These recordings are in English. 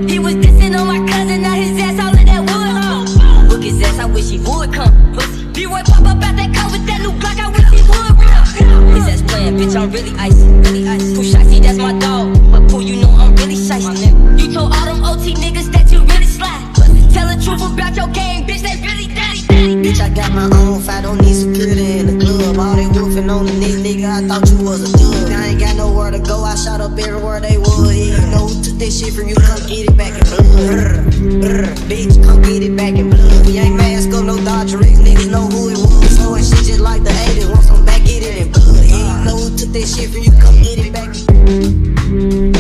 He was dissing on my cousin, now his ass all in that wood. Look his ass, I wish he would come. B-Roy pop up out that car with that new Glock, I wish he would run. His ass playing, bitch, I'm really icy. Pooh Shicey, that's my dog. But Pooh, you know I'm really shicey. You told all them OT niggas that you really slide. Tell the truth about your game, bitch, they really daddy. Bitch, I got my own fight, don't need security in the club. All they wolfing on the nigga, I thought you was a thug. I ain't got nowhere to go, I shot up everywhere they would. Yeah, you know who took that shit from you, come get it back in blood. Bitch, come get it back in blood. We ain't mask up, no Dodger X, niggas know who it was. So and shit just like the 80s, want some back, get it in blood. Yeah, you know who took that shit from you, come get it back in blood.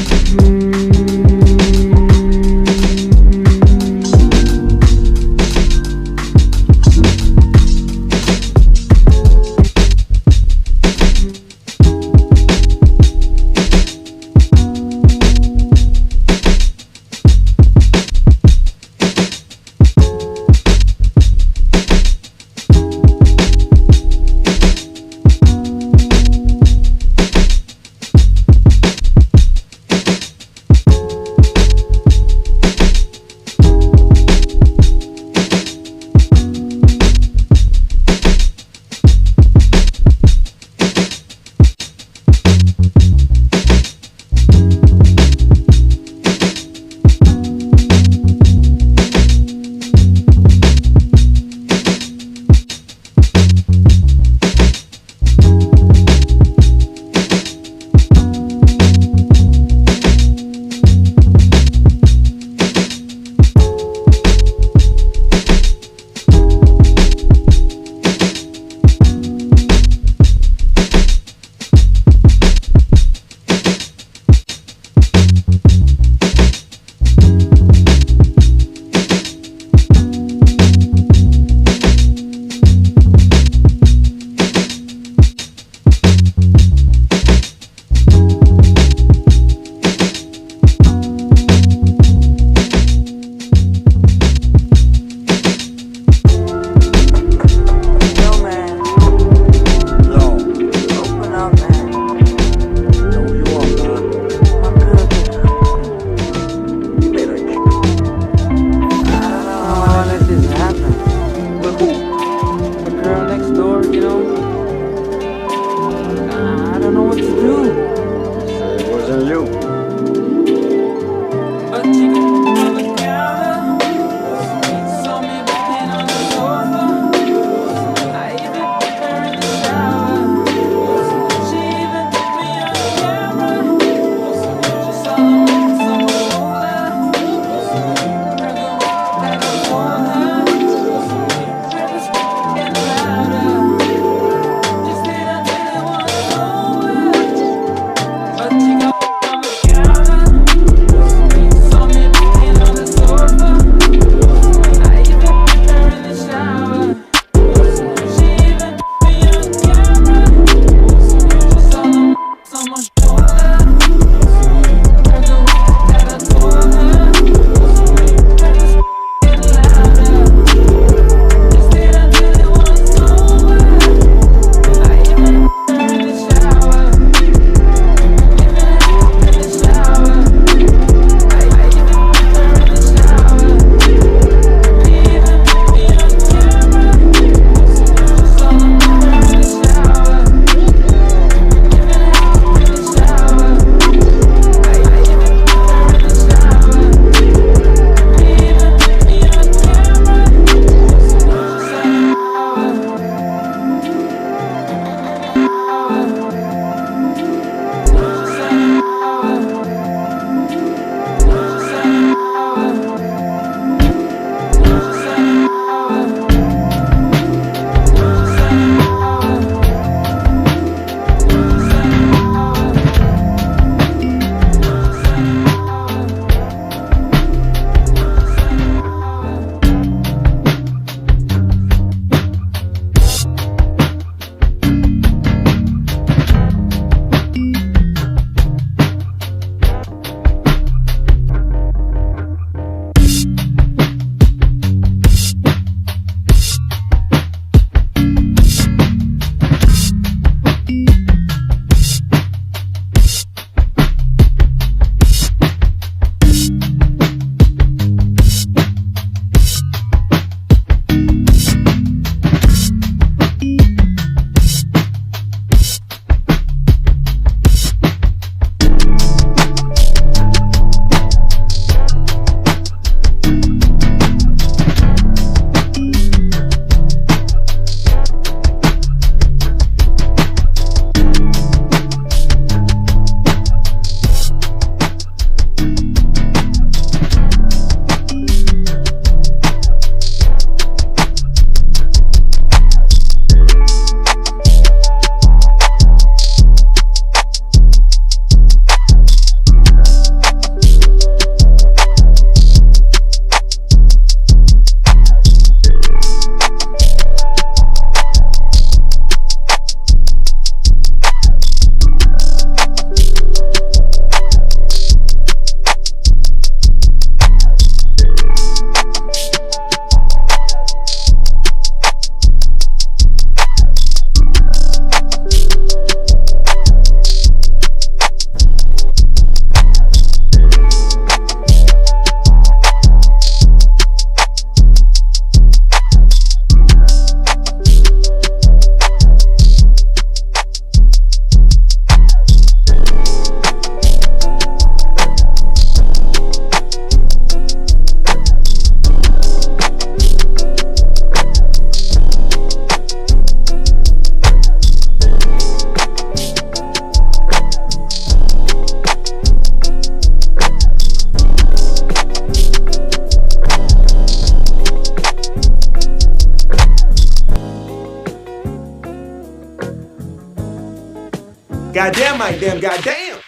Goddamn, Mike, damn, goddamn.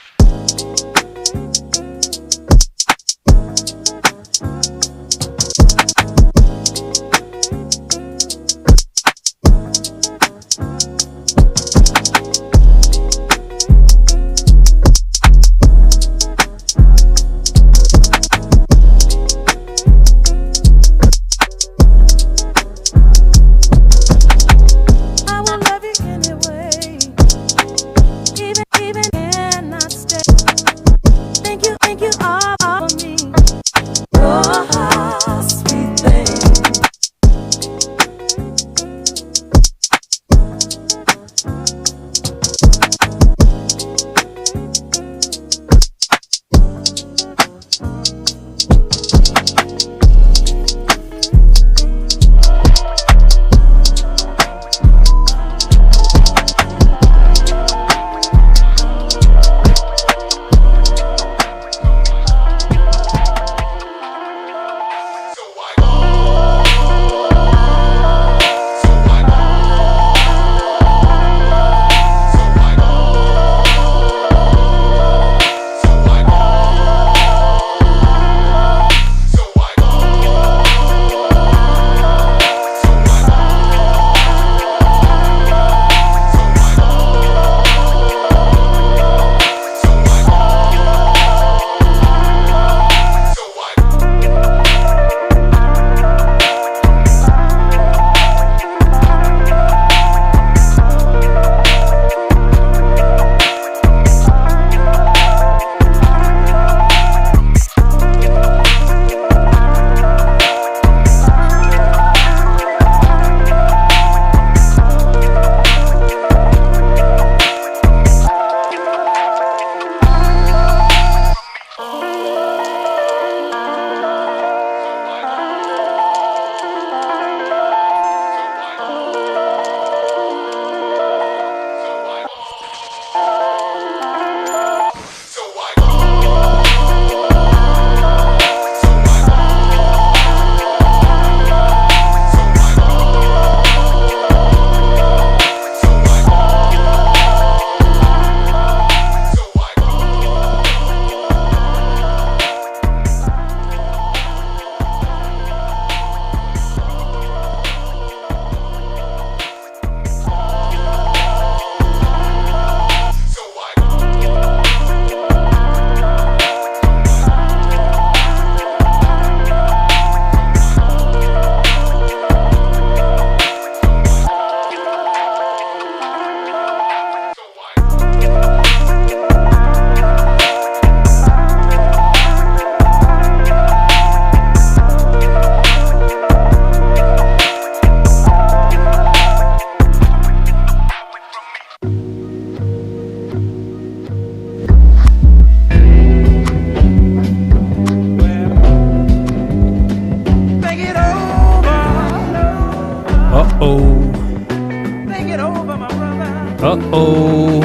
Uh-oh.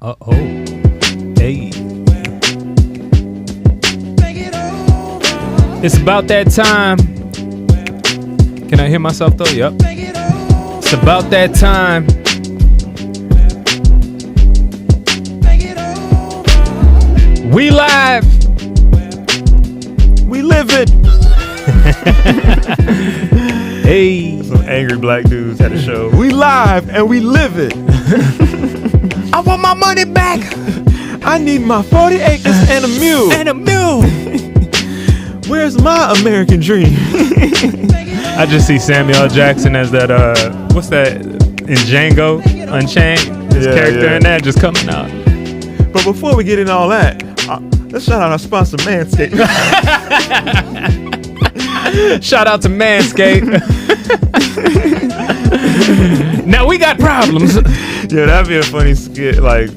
Uh-oh. Hey. It's about that time. Can I hear myself though? Yep. It's about that time. We live. We live it. Hey. Some angry black dudes had a show. We live and we live it. I want my money back. I need my 40 acres and a mule. And a mule. Where's my American dream? I just see Samuel L. Jackson as that, what's that, in Django Unchained? His character in that just coming out. But before we get into all that, let's shout out our sponsor, Manscaped. Shout out to Manscaped. Now we got problems. Yeah, that'd be a funny skit, like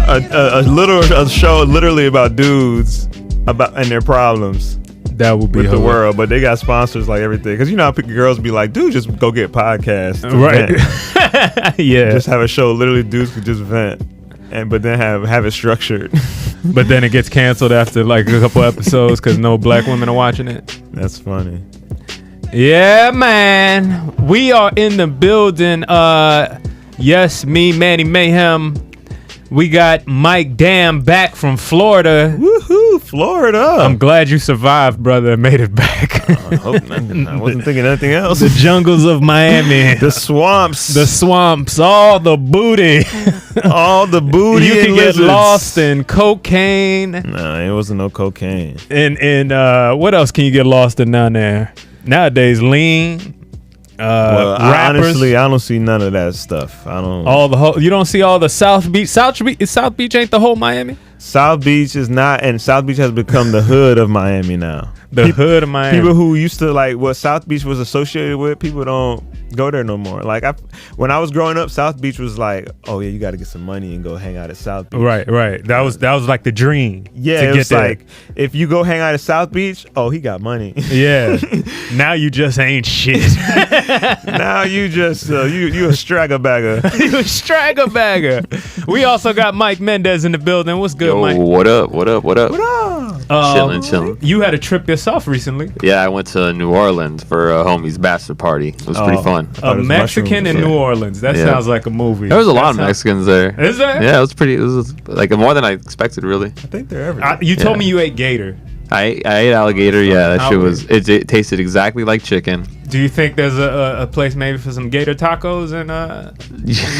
a show literally about dudes and their problems. That would be with the world, but they got sponsors like everything. Because you know how girls be like, dude, just go get podcasts, right? Yeah, just have a show. Literally, dudes could just vent, but then have it structured. But then it gets canceled after like a couple episodes because no black women are watching it. That's funny. Yeah, man, we are in the building. Yes, me, Manny Mayhem. We got Mike Dam back from Florida. Woohoo, Florida. I'm glad you survived, brother, and made it back. I hope not. I wasn't thinking anything else. The jungles of Miami. The swamps. The swamps. All the booty. All the booty. You and can get lizards. lost in cocaine. Nah, it wasn't no cocaine. And what else can you get lost in down there? Nowadays, lean. Well, Rappers. honestly, I don't see none of that stuff. I don't. All the whole, you don't see all the South Beach. South Beach ain't the whole Miami. South Beach is not, and South Beach has become the hood of Miami now. The hood of Miami. People who used to like what South Beach was associated with, people don't go there no more. Like when I was growing up, South Beach was like, oh yeah, you got to get some money and go hang out at South Beach. Right. That was like the dream. Yeah, it was like if you go hang out at South Beach, oh, he got money. Yeah. Now you just ain't shit. Now you just you a stragger bagger. You a stragger bagger. We also got Mike Mendez in the building. What's good, Yo, Mike? what up? Chilling. You had a trip yourself recently. Yeah, I went to New Orleans for a homie's bachelor party. It was pretty fun. A Mexican in Yeah. New Orleans. That Yeah. sounds like a movie. There was a lot of Mexicans there. Is there? Yeah, it was like more than I expected, really. I think they're everywhere. You told Yeah. me you ate gator. I ate alligator. Yeah, that How shit was. It tasted exactly like chicken. Do you think there's a place maybe for some gator tacos and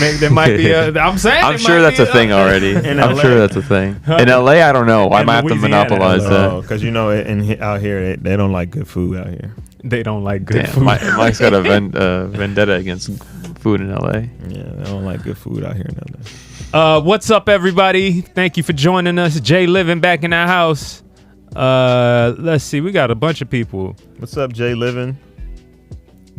maybe there might be a? I'm saying. I'm sure that's a thing already. In I'm LA. sure that's a thing. In LA, I don't know. I In might have to Louisiana, monopolize LA. that. because out here they don't like good food out here. They don't like good Damn, food. Mike's got a vendetta against food in LA. Yeah, they don't like good food out here in LA. What's up, everybody? Thank you for joining us. Jay Living back in our house. Let's see. We got a bunch of people. What's up, Jay Living?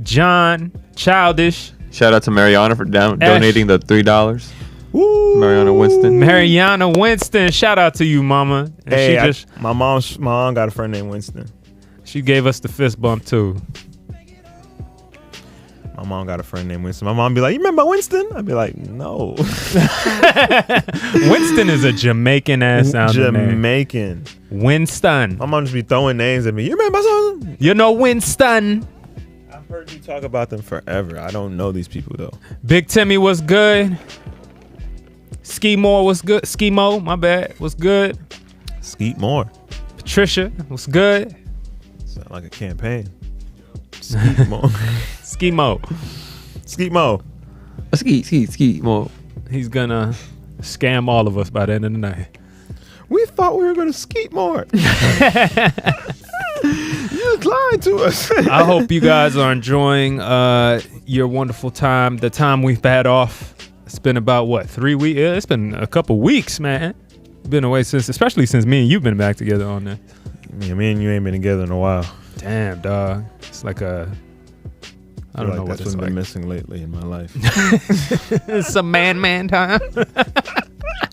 John, Childish, Shout out to Mariana for donating the $3. Woo! Mariana Winston. Mariana Winston. Shout out to you, mama. And Hey, she my mom got a friend named Winston. she gave us the fist bump too. My mom got a friend named Winston. My mom be like, "You remember Winston?" I'd be like, "No." Winston is a Jamaican ass sounding name. Jamaican. Winston. My mom just be throwing names at me. You remember something? You know Winston. I've heard you talk about them forever. I don't know these people though. Big Timmy was good. Ski Moore was good. Ski Mo, my bad, was good. Skeet Moore. Patricia was good. Sound like a campaign. Skeet Moore. Ski Mo. Skeet Mo. Ski, more. He's gonna scam all of us by the end of the night. We thought we were gonna skeet more. You lied to us. I hope you guys are enjoying your wonderful time. The time we've had off. It's been about what, 3 weeks? Yeah, it's been a couple weeks, man. Been away especially since me and you've been back together on there. Yeah, me and you ain't been together in a while. Damn, dog. It's like I don't know what that's it's what's like. been missing lately in my life. It's some man time.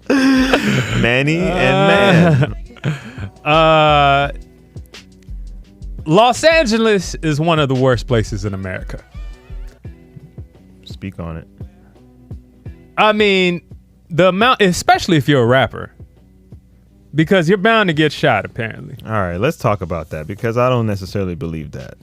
Manny and man. Los Angeles is one of the worst places in America. Speak on it. I mean, the amount, especially if you're a rapper, because you're bound to get shot, apparently. All right, let's talk about that because I don't necessarily believe that.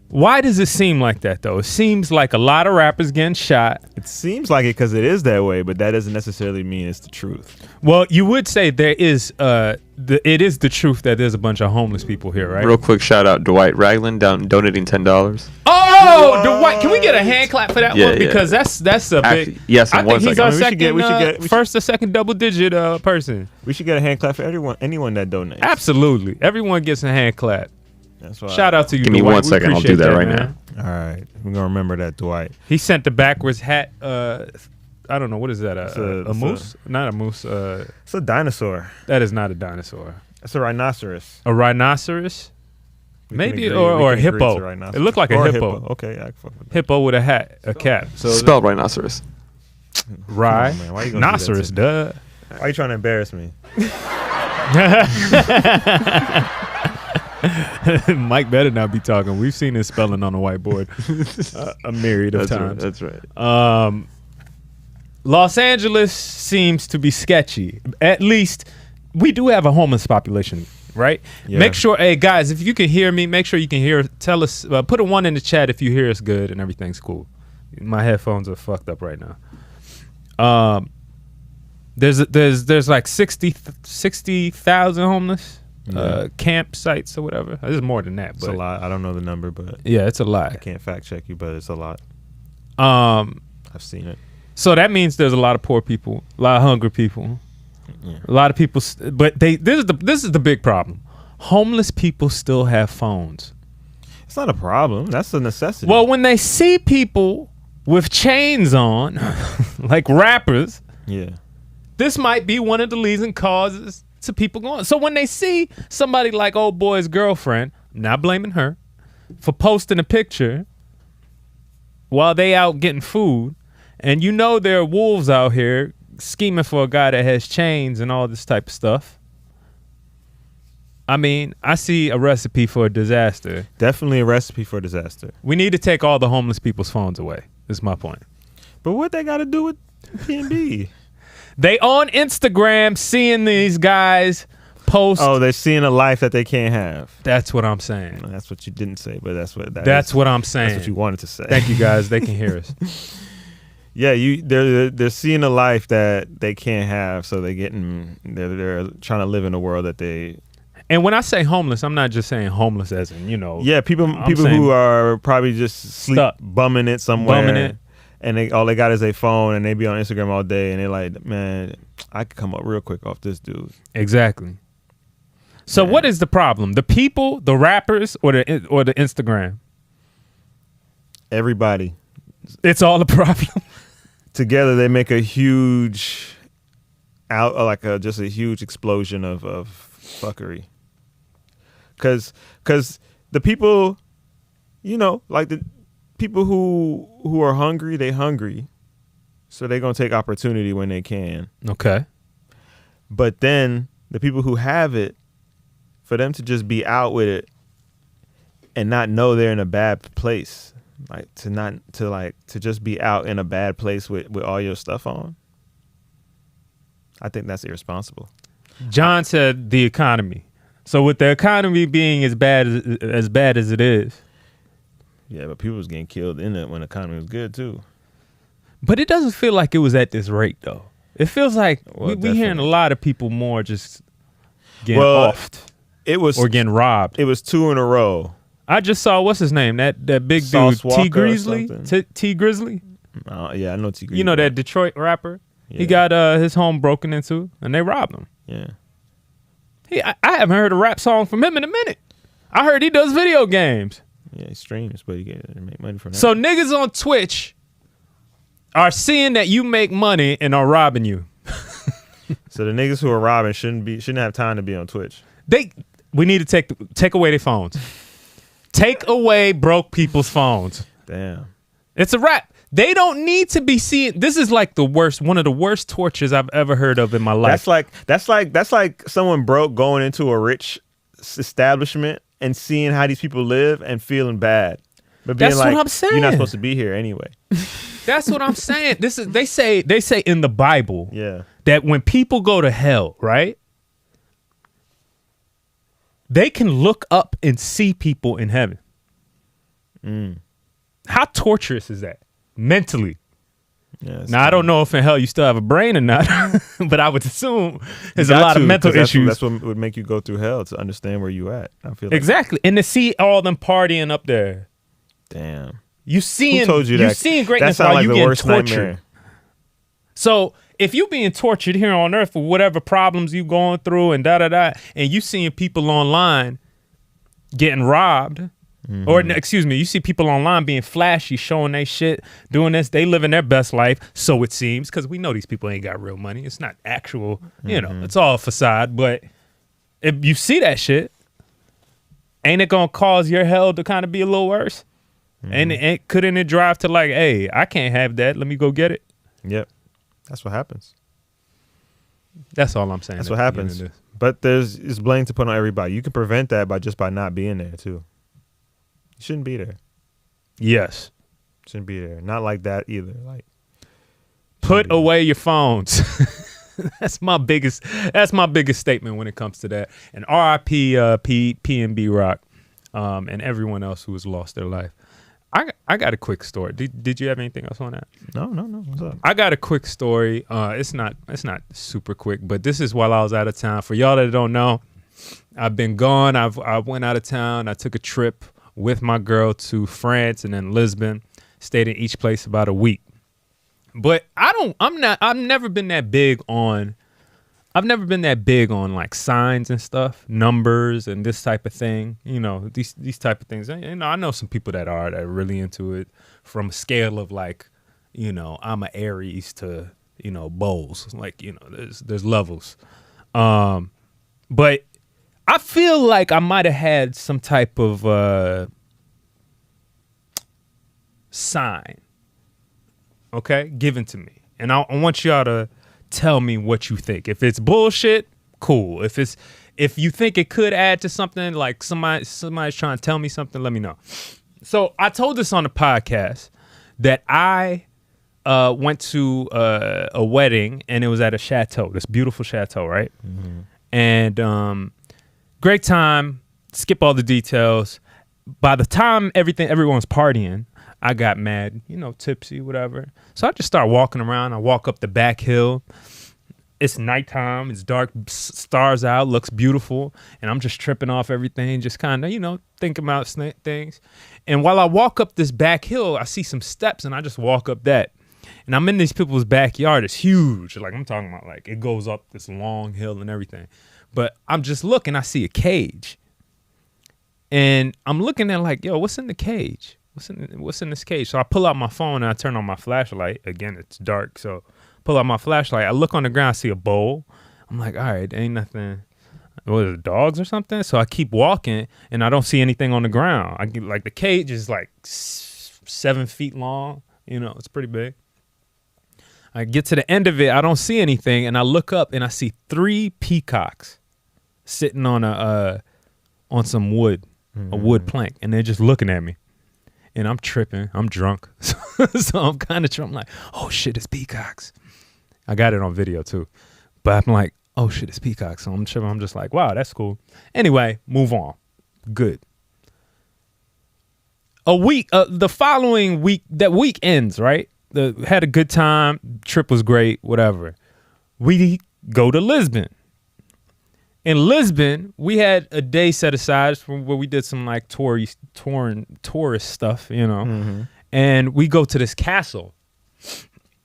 Why does it seem like that, though? It seems like a lot of rappers getting shot. It seems like it because it is that way, but that doesn't necessarily mean it's the truth. Well, you would say there is, it is the truth that there's a bunch of homeless people here, right? Real quick shout out Dwight Ragland donating $10. Oh, Dwight! Can we get a hand clap for that Yeah, one? yeah. Because that's a Actually, big. yes, in I one think he's second. our I mean, we should second, get- first or second double digit person. We should get a hand clap for anyone that donates. Absolutely, everyone gets a hand clap. That's why. Shout out to you. Give me Dwight. 1 We second, I'll appreciate do that right man. All right, we're gonna remember that, Dwight. He sent the backwards hat. I don't know what is that. It's A moose? Not a moose. It's a dinosaur. That is not a dinosaur. It's a rhinoceros. A rhinoceros? We Maybe can agree- or we a can agree it's hippo. rhinoceros. It looked like a Or hippo. Okay, yeah, I can fuck with that. Hippo with a hat, a cap. So Spelled rhinoceros. right. Come on, man. Why you gonna do that Rhinoceros, to duh. Why are you trying to embarrass me? Mike better not be talking. We've seen his spelling on the whiteboard a myriad of times. That's right. Los Angeles seems to be sketchy. At least we do have a homeless population, right? Yeah. Make sure, hey guys, if you can hear me, make sure you can hear. Tell us, put a 1 in the chat if you hear us good and everything's cool. My headphones are fucked up right now. There's like 60,000 homeless campsites or whatever. There's more than that. It's a lot. I don't know the number, but yeah, it's a lot. I can't fact check you, but it's a lot. I've seen it. So that means there's a lot of poor people, a lot of hungry people, a lot of people. But this is the big problem. Homeless people still have phones. It's not a problem. That's a necessity. Well, when they see people with chains on, like rappers, yeah, this might be one of the leading causes to people going. So when they see somebody like old boy's girlfriend, I'm not blaming her, for posting a picture while they out getting food, and you know there are wolves out here scheming for a guy that has chains and all this type of stuff. I mean, I see a recipe for a disaster. Definitely a recipe for disaster. We need to take all the homeless people's phones away. Is my point. But what they got to do with P&B? They on Instagram seeing these guys post. Oh, they're seeing a life that they can't have. That's what I'm saying. That's what you didn't say, but that's what what I'm saying. That's what you wanted to say. Thank you guys. They can hear us. Yeah, they're seeing a life that they can't have, so they're trying to live in a world that they. And when I say homeless, I'm not just saying homeless as in, Yeah, people who are probably just bumming it somewhere. And all they got is a phone, and they be on Instagram all day, and they're like, man, I could come up real quick off this dude. Exactly. So what is the problem? The people, the rappers, or the Instagram? Everybody. It's all a problem. Together they make a huge just a huge explosion of fuckery. Cause the people, like the people who are hungry, they hungry. So they're gonna take opportunity when they can. Okay. But then the people who have it, for them to just be out with it and not know they're in a bad place. Like to just be out in a bad place with all your stuff on. I think that's irresponsible. John said the economy. So with the economy being as bad as it is. Yeah, but people was getting killed in it when the economy was good too. But it doesn't feel like it was at this rate though. It feels like we hearing a lot of people more just getting offed. It was or getting robbed. It was 2 in a row. I just saw what's his name? That big Sauce dude, T Walker Grizzly. T Grizzly. Yeah, I know T Grizzly. You know that Detroit rapper? Yeah. He got his home broken into, and they robbed him. Yeah. I haven't heard a rap song from him in a minute. I heard he does video games. Yeah, he streams, but he can make money from that. So niggas on Twitch are seeing that you make money and are robbing you. So the niggas who are robbing shouldn't have time to be on Twitch. We need to take away their phones. Take away broke people's phones. Damn. It's a wrap. They don't need to be seeing. This is like one of the worst tortures I've ever heard of in my life. That's like someone broke going into a rich establishment and seeing how these people live and feeling bad. But being that's what I'm saying. You're not supposed to be here anyway. That's what I'm saying. They say in the Bible that when people go to hell, right? They can look up and see people in heaven. How torturous is that? Mentally. Now, I don't know if in hell you still have a brain or not, but I would assume there's a lot of mental issues. That's what would make you go through hell, to understand where you at. I feel exactly. And to see all them partying up there. Damn. You seeing, who told you that? Seeing greatness while like you getting tortured. Nightmare. So if you being tortured here on earth for whatever problems you going through and and you seeing people online getting robbed, or excuse me, you see people online being flashy, showing they shit, doing this, they living their best life, so it seems, because we know these people ain't got real money. It's not actual, it's all facade. But if you see that shit, ain't it gonna cause your hell to kind of be a little worse? And couldn't it drive to like, hey, I can't have that, let me go get it? Yep. That's what happens. That's all I'm saying. That's what happens. But it's blame to put on everybody. You can prevent that by not being there too. You shouldn't be there. Yes. Shouldn't be there. Not like that either. Like, put away your phones. That's my biggest statement when it comes to that. And RIP P&B Rock, and everyone else who has lost their life. I got a quick story. Did you have anything else on that? No. What's up? I got a quick story. It's not super quick, but this is while I was out of town. For y'all that don't know, I've been gone. I went out of town. I took a trip with my girl to France and then Lisbon. Stayed in each place about a week. But I've never been that big on like signs and stuff, numbers and this type of thing. You know, these type of things. You know, I know some people that are really into it from a scale of like, you know, I'm an Aries to, you know, bowls. Like, you know, there's levels. But I feel like I might have had some type of sign, okay, given to me. And I want y'all to tell me what you think. If it's bullshit, cool. If you think it could add to something, like somebody's trying to tell me something, let me know. So I told this on the podcast that I went to a wedding and it was at a chateau, this beautiful chateau, right? Mm-hmm. And great time. Skip all the details. By the time everyone's partying, I got mad, you know, tipsy, whatever. So I just start walking around. I walk up the back hill. It's nighttime. It's dark. Stars out. Looks beautiful. And I'm just tripping off everything. Just kind of, you know, thinking about things. And while I walk up this back hill, I see some steps and I just walk up that. And I'm in these people's backyard. It's huge. Like I'm talking about, like it goes up this long hill and everything. But I'm just looking. I see a cage. And I'm looking at like, yo, what's in the cage? What's in this cage? So I pull out my phone and I turn on my flashlight. Again, it's dark, so pull out my flashlight. I look on the ground, I see a bowl. I'm like, all right, ain't nothing. What is it, dogs or something? So I keep walking and I don't see anything on the ground. I get like the cage is like 7 feet long. You know, it's pretty big. I get to the end of it, I don't see anything, and I look up and I see 3 peacocks sitting on some wood, a wood plank, and they're just looking at me. And I'm tripping. I'm drunk. So I'm kind of tripping. I'm like, oh, shit, it's peacocks. I got it on video, too. But I'm like, oh, shit, it's peacocks. So I'm tripping. I'm just like, wow, that's cool. Anyway, move on. Good. The following week, that week ends, right? Had a good time. Trip was great, whatever. We go to Lisbon. In Lisbon, we had a day set aside where we did some like tourist stuff, you know. Mm-hmm. And we go to this castle.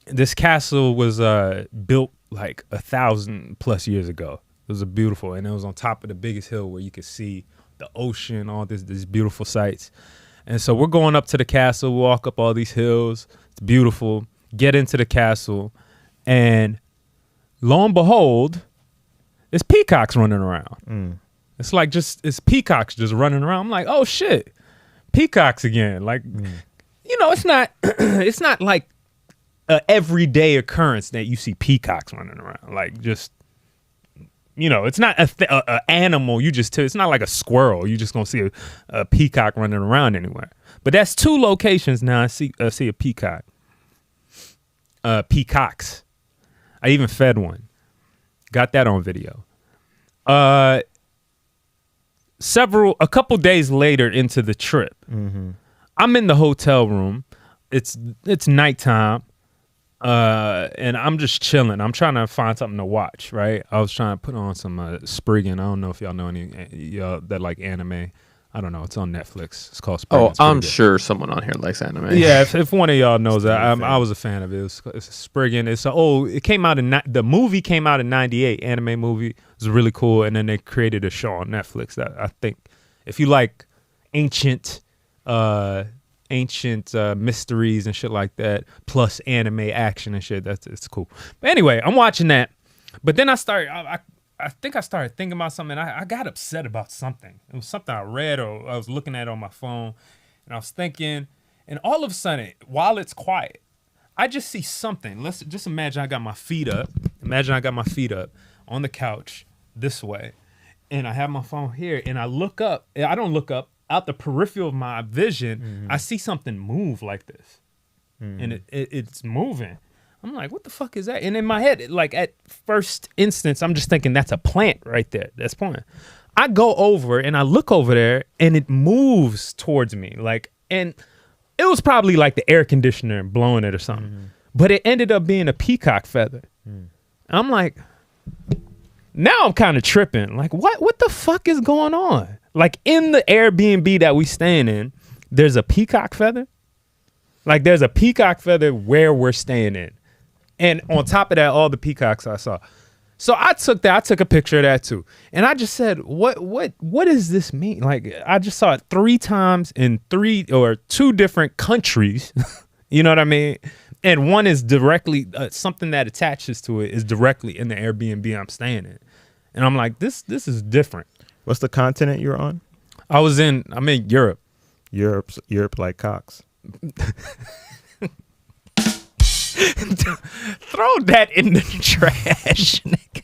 This castle was built like 1,000+ years ago. It was beautiful, and it was on top of the biggest hill where you could see the ocean, all these beautiful sights. And so we're going up to the castle, walk up all these hills. It's beautiful. Get into the castle, and lo and behold, it's peacocks running around. It's like it's peacocks just running around. I'm like, oh shit, peacocks again. Like, you know, it's not like an everyday occurrence that you see peacocks running around. Like, just, you know, it's not a animal. It's not like a squirrel. You just gonna see a peacock running around anywhere. But that's 2 locations now. I see a peacock. Peacocks. I even fed one. Got that on video. A couple days later into the trip, I'm in the hotel room. It's nighttime, and I'm just chilling. I'm trying to find something to watch. Right? I was trying to put on some Spriggan. I don't know if y'all know any y'all that like anime. I don't know. It's on Netflix. It's called Spriggan. Oh, I'm sure someone on here likes anime. Yeah, if one of y'all knows that, I was a fan of it. It's a Spriggan. It came out the movie came out in '98. Anime movie. It was really cool, and then they created a show on Netflix that I think, if you like ancient mysteries and shit like that, plus anime action and shit, it's cool. But anyway, I'm watching that, but then I think I started thinking about something. I got upset about something. It was something I read or I was looking at on my phone, and I was thinking, and all of a sudden, while it's quiet, I just see something. Let's just imagine I got my feet up. Imagine I got my feet up on the couch this way, and I have my phone here, and I look up. I don't look up. Out the peripheral of my vision, I see something move like this, and it's moving. I'm like, what the fuck is that? And in my head, like at first instance, I'm just thinking that's a plant right there. That's pointing. I go over and I look over there and it moves towards me. Like, and It was probably like the air conditioner blowing it or something. But it ended up being a peacock feather. I'm like, now I'm kind of tripping. Like, what the fuck is going on? Like, in the Airbnb that we staying in, there's a peacock feather. Like, there's a peacock feather where we're staying in. And on top of that, all the peacocks I saw. So I took a picture of that too. And I just said, what does this mean? Like, I just saw it 3 times in 2 different countries. You know what I mean? And one is directly, something that attaches to it is directly in the Airbnb I'm staying in. And I'm like, this is different. What's the continent you're on? I'm in Europe. Europe like cocks. Throw that in the trash, nigga.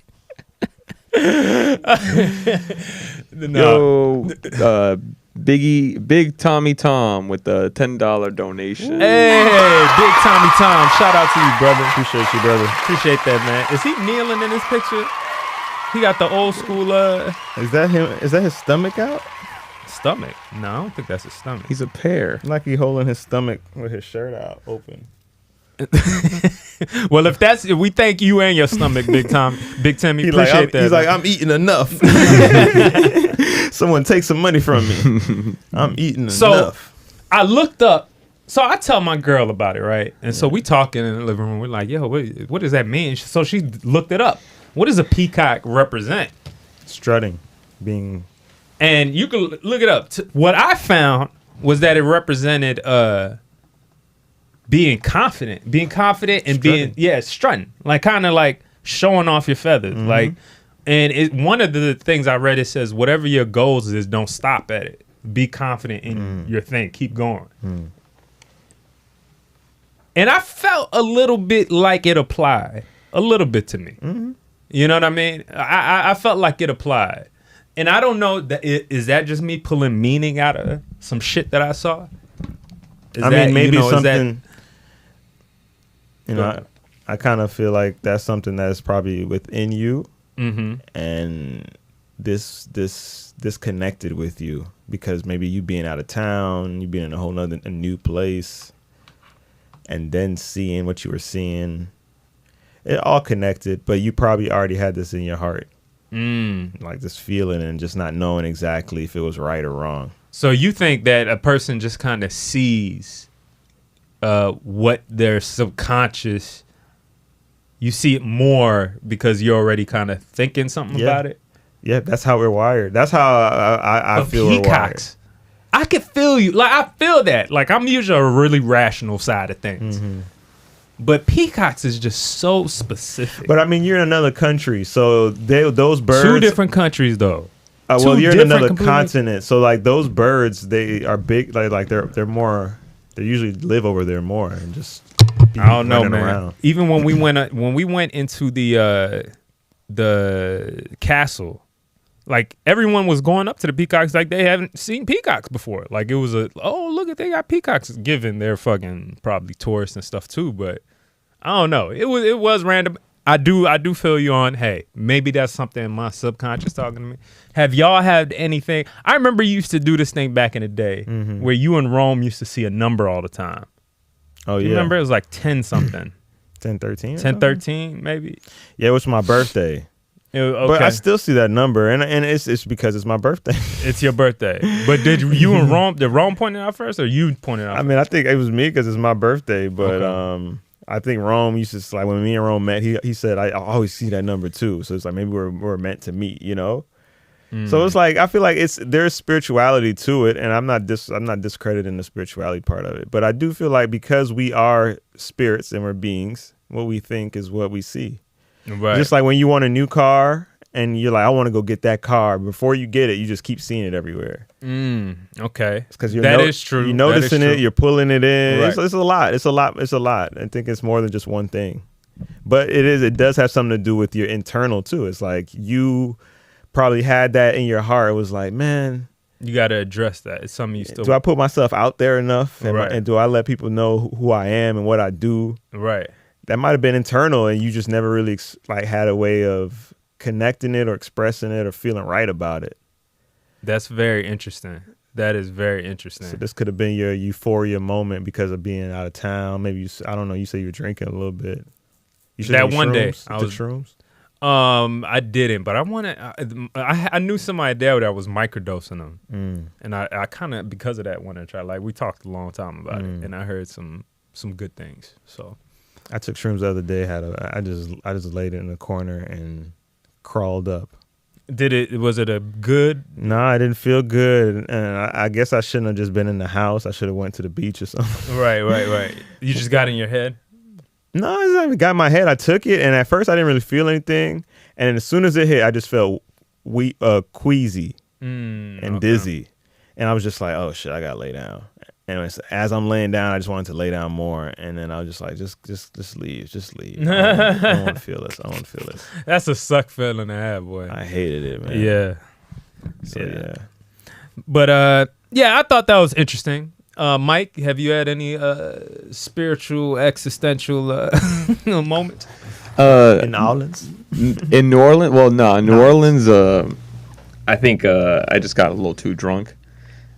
No. Yo, Big Tommy Tom with the $10 donation. Hey, Big Tommy Tom. Shout out to you, brother. Appreciate you, brother. Appreciate that, man. Is he kneeling in this picture? He got the old school Is that him? Is that his stomach out? stomach. No, I don't think that's his stomach. He's a pear. Like he holding his stomach with his shirt out open. Well, if we thank you and your stomach, Big Timmy. Appreciate that. He's like, I'm eating enough. Someone take some money from me. I'm eating enough. I looked up. So I tell my girl about it, right? And so we talking in the living room. We're like, yo, what does that mean? So she looked it up. What does a peacock represent? Strutting, being. And you can look it up. What I found was that it represented being confident and Strutting. strutting, like kind of like showing off your feathers, like. And one of the things I read, it says whatever your goals is, don't stop at it. Be confident in your thing. Keep going. And I felt a little bit like it applied a little bit to me. You know what I mean? I felt like it applied. And I don't know, is that just me pulling meaning out of some shit that I saw? Maybe something, I kind of feel like that's something that's probably within you. And this connected with you because maybe you being out of town, you being in a new place, and then seeing what you were seeing, it all connected. But you probably already had this in your heart, like this feeling and just not knowing exactly if it was right or wrong. So you think that a person just kind of sees what their subconscious. You see it more because you're already kind of thinking something about it. Yeah, that's how we're wired. That's how I feel we're wired. I could feel you. Like, I feel that. Like, I'm usually a really rational side of things. But peacocks is just so specific. But I mean, you're in another country, so those birds. 2 different countries, though. Well, you're in another continent, so like those birds, they are big. Like they're more. They usually live over there more and just. I don't know, man. Around. Even when we went into the castle, like everyone was going up to the peacocks like they haven't seen peacocks before. Like it was look at, they got peacocks, given they're fucking probably tourists and stuff too. But I don't know. It was random. I do feel you on. Hey, maybe that's something in my subconscious talking to me. Have y'all had anything? I remember you used to do this thing back in the day where you in Rome used to see a number all the time. Oh, yeah. Remember, it was like 10 something. 1013? 1013, maybe? Yeah, it was my birthday. Okay. But I still see that number, and it's because it's my birthday. It's your birthday. But did Rome point it out first, or you pointed out I mean, I think it was me because it's my birthday, but I think Rome used to, like, when me and Rome met, he said, I always see that number too. So it's like, maybe we're meant to meet, you know? So it's like, I feel like there's spirituality to it, and I'm not discrediting the spirituality part of it, but I do feel like because we are spirits and we're beings, what we think is what we see. Right. Just like when you want a new car and you're like, I want to go get that car. Before you get it, you just keep seeing it everywhere. Okay. Because that is true. You're noticing it. You're pulling it in. Right. It's a lot. It's a lot. I think it's more than just one thing. But it does have something to do with your internal too. It's like you probably had that in your heart. It was like, man, you got to address that. It's something you still. Do I put myself out there enough? Right. And do I let people know who I am and what I do? Right. That might have been internal, and you just never really had a way of connecting it or expressing it or feeling right about it. That's very interesting. That is very interesting. So this could have been your euphoria moment because of being out of town. Maybe I don't know. You say you were drinking a little bit. You should That do one day, shrooms? I The was- shrooms. I didn't, but I wanted. I knew somebody there that was microdosing them, and I kind of because of that wanted to try. Like we talked a long time about it, and I heard some good things. So I took shrooms the other day. I just laid it in the corner and crawled up. was it a good? No, I didn't feel good, and I guess I shouldn't have just been in the house. I should have went to the beach or something. Right. You just got in your head. No, I just got in my head. I took it, and at first I didn't really feel anything, and then as soon as it hit, I just felt queasy and dizzy, and I was just like, "Oh shit, I gotta lay down." And as I'm laying down, I just wanted to lay down more, and then I was just like, "Just leave. I don't want to feel this. I don't want to feel this." That's a suck feeling to have, boy. I hated it, man. Yeah. So yeah. But I thought that was interesting. Mike, have you had any spiritual, existential moments? In New Orleans. In New Orleans? Well, no, in New Orleans, I think I just got a little too drunk.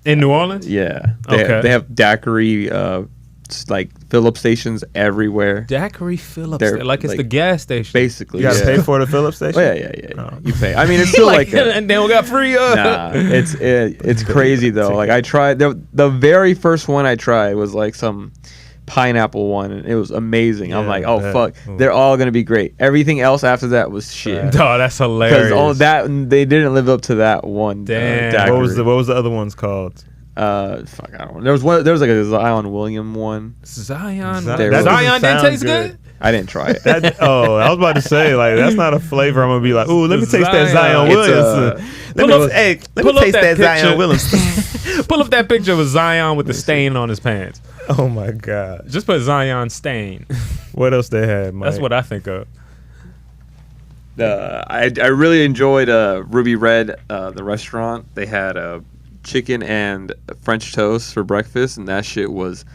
In New Orleans? Yeah. Okay. They have daiquiri, like fill-up stations everywhere. Daiquiri Phillips, They're, like it's like, the gas station. Basically, You gotta yeah. pay for the Phillips station. Oh, yeah. You pay. I mean, it's still like a, and then we got free. nah. It's crazy though. Like I tried the very first one I tried was like some pineapple one, and it was amazing. I'm Yeah, like, oh I bet. fuck, Ooh. they're all gonna be great. Everything else after that was shit. Oh, that's Because hilarious. all that they didn't live up to that one. Damn. Daiquiri. What was the other ones called? Fuck, I don't know. There was like a Zion William one. Zion. That doesn't Zion didn't sound taste good. good. I didn't try it. I was about to say, like, that's not a flavor I'm gonna be like, ooh, let me taste that Zion Zion. Williams. Let pull me up- let pull me up taste that that Zion picture. Williams. Pull up that picture of Zion with the stain on his pants. Oh my god. Just put Zion stain. What else they had, Mike? That's what I think of. I really enjoyed Ruby Red, the restaurant. They had chicken and French toast for breakfast, and that shit was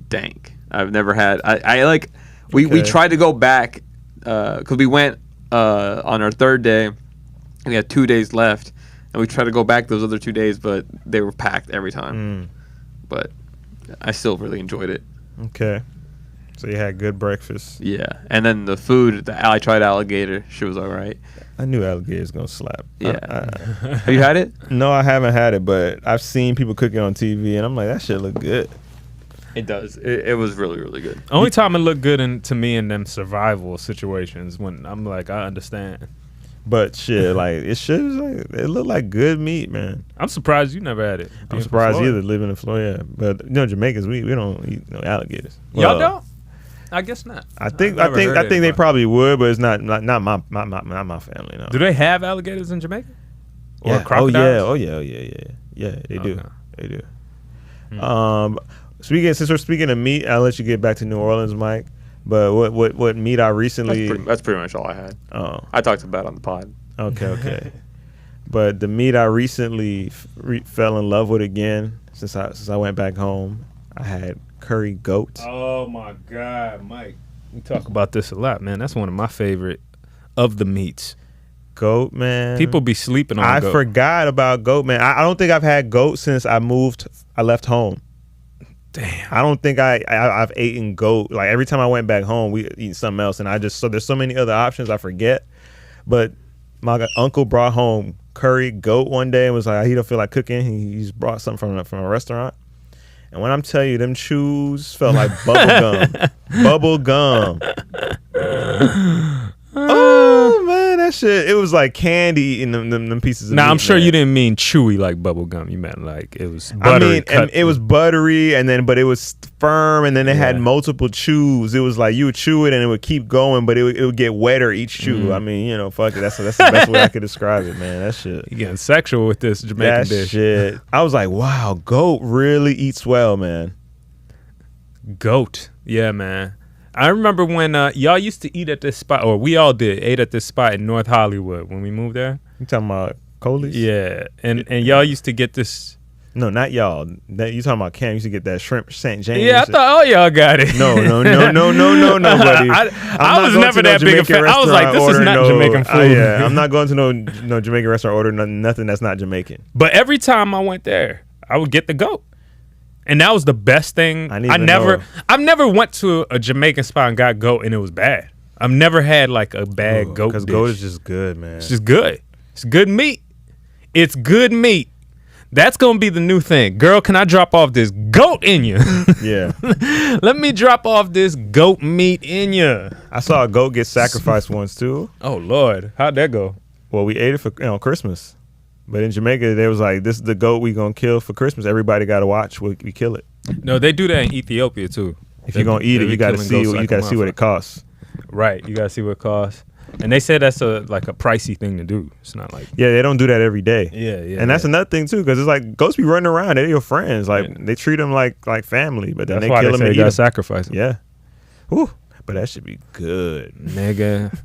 dank. I've never had. I like. We Okay. tried to go back because we went on our third day, and we had 2 days left, and we tried to go back those other 2 days, but they were packed every time. But I still really enjoyed it. Okay. So you had good breakfast. Yeah, and then the food. I tried alligator. She was all right. I knew alligator's gonna slap. Yeah. Have you had it? No, I haven't had it, but I've seen people cook it on TV, and I'm like, that shit look good. It does. It was really, really good. Only time it looked good to me in them survival situations when I'm like, I understand. But shit, like it looked like good meat, man. I'm surprised you never had it. I'm Being from surprised Florida. either living in Florida, but you know, Jamaicans we don't eat no alligators. Y'all Well, don't? I guess not. I think I've never heard they anybody. probably would, but it's not my family. No. Do they have alligators in Jamaica? Or Yeah. crocodiles? Oh yeah. They do. Okay. They do. Since we're speaking of meat, I'll let you get back to New Orleans, Mike. But what meat I recently? That's pretty much all I had. Oh, I talked about it on the pod. okay. But the meat I recently fell in love with again since I went back home, I had curry goat. Oh my God, Mike. We talk about this a lot, man. That's one of my favorite of the meats. Goat, man. People be sleeping on I goat. forgot about goat, man. I don't think I've had goat since I left home. Damn. I don't think I've eaten goat. Like every time I went back home, we eat something else, and there's so many other options I forget. But my uncle brought home curry goat one day and was like, he don't feel like cooking. He just brought something from a restaurant. And when I'm telling you, them chews felt like bubble gum. Oh man, that shit! It was like candy in them pieces of Now, meat, I'm sure man. you didn't mean chewy like bubble gum. You meant like it was I buttery. mean, and it was buttery, but it was firm, and then it had multiple chews. It was like you would chew it, and it would keep going, but it would get wetter each chew. I mean, fuck it. That's the best way I could describe it, man. That shit. You getting sexual with this Jamaican That dish. shit. I was like, wow, goat really eats well, man. Goat. Yeah, man. I remember when y'all used to eat at this spot, or we all ate at this spot in North Hollywood when we moved there. You talking about Coley's? Yeah, and y'all used to get this. No, not y'all. You talking about Cam? You used to get that shrimp St. James. Yeah, I thought all y'all got it. No, buddy. I was never that big a fan. I was like, this is not Jamaican food. Yeah, I'm not going to no Jamaican restaurant order nothing that's not Jamaican. But every time I went there, I would get the goat. And that was the best thing. I've never went to a Jamaican spot and got goat and it was bad. I've never had like a bad goat dish. Because goat is just good, man. It's just good. It's good meat. It's good meat. That's going to be the new thing. Girl, can I drop off this goat in you? Yeah. Let me drop off this goat meat in you. I saw a goat get sacrificed once too. Oh, Lord. How'd that go? Well, we ate it for Christmas. But in Jamaica, they was like, this is the goat we going to kill for Christmas. Everybody got to watch. We kill it. No, they do that in Ethiopia, too. If you're going to eat it, you got to see what it costs. Right. You got to see what it costs. And they said that's a pricey thing to do. It's not like... Yeah, they don't do that every day. Yeah. And that's another thing, too, because it's like goats be running around. They're your friends. Like, they treat them like family, but then that's they why kill they them say and you eat got to them. sacrifice them. Yeah. Whew. But that should be good. Nigga,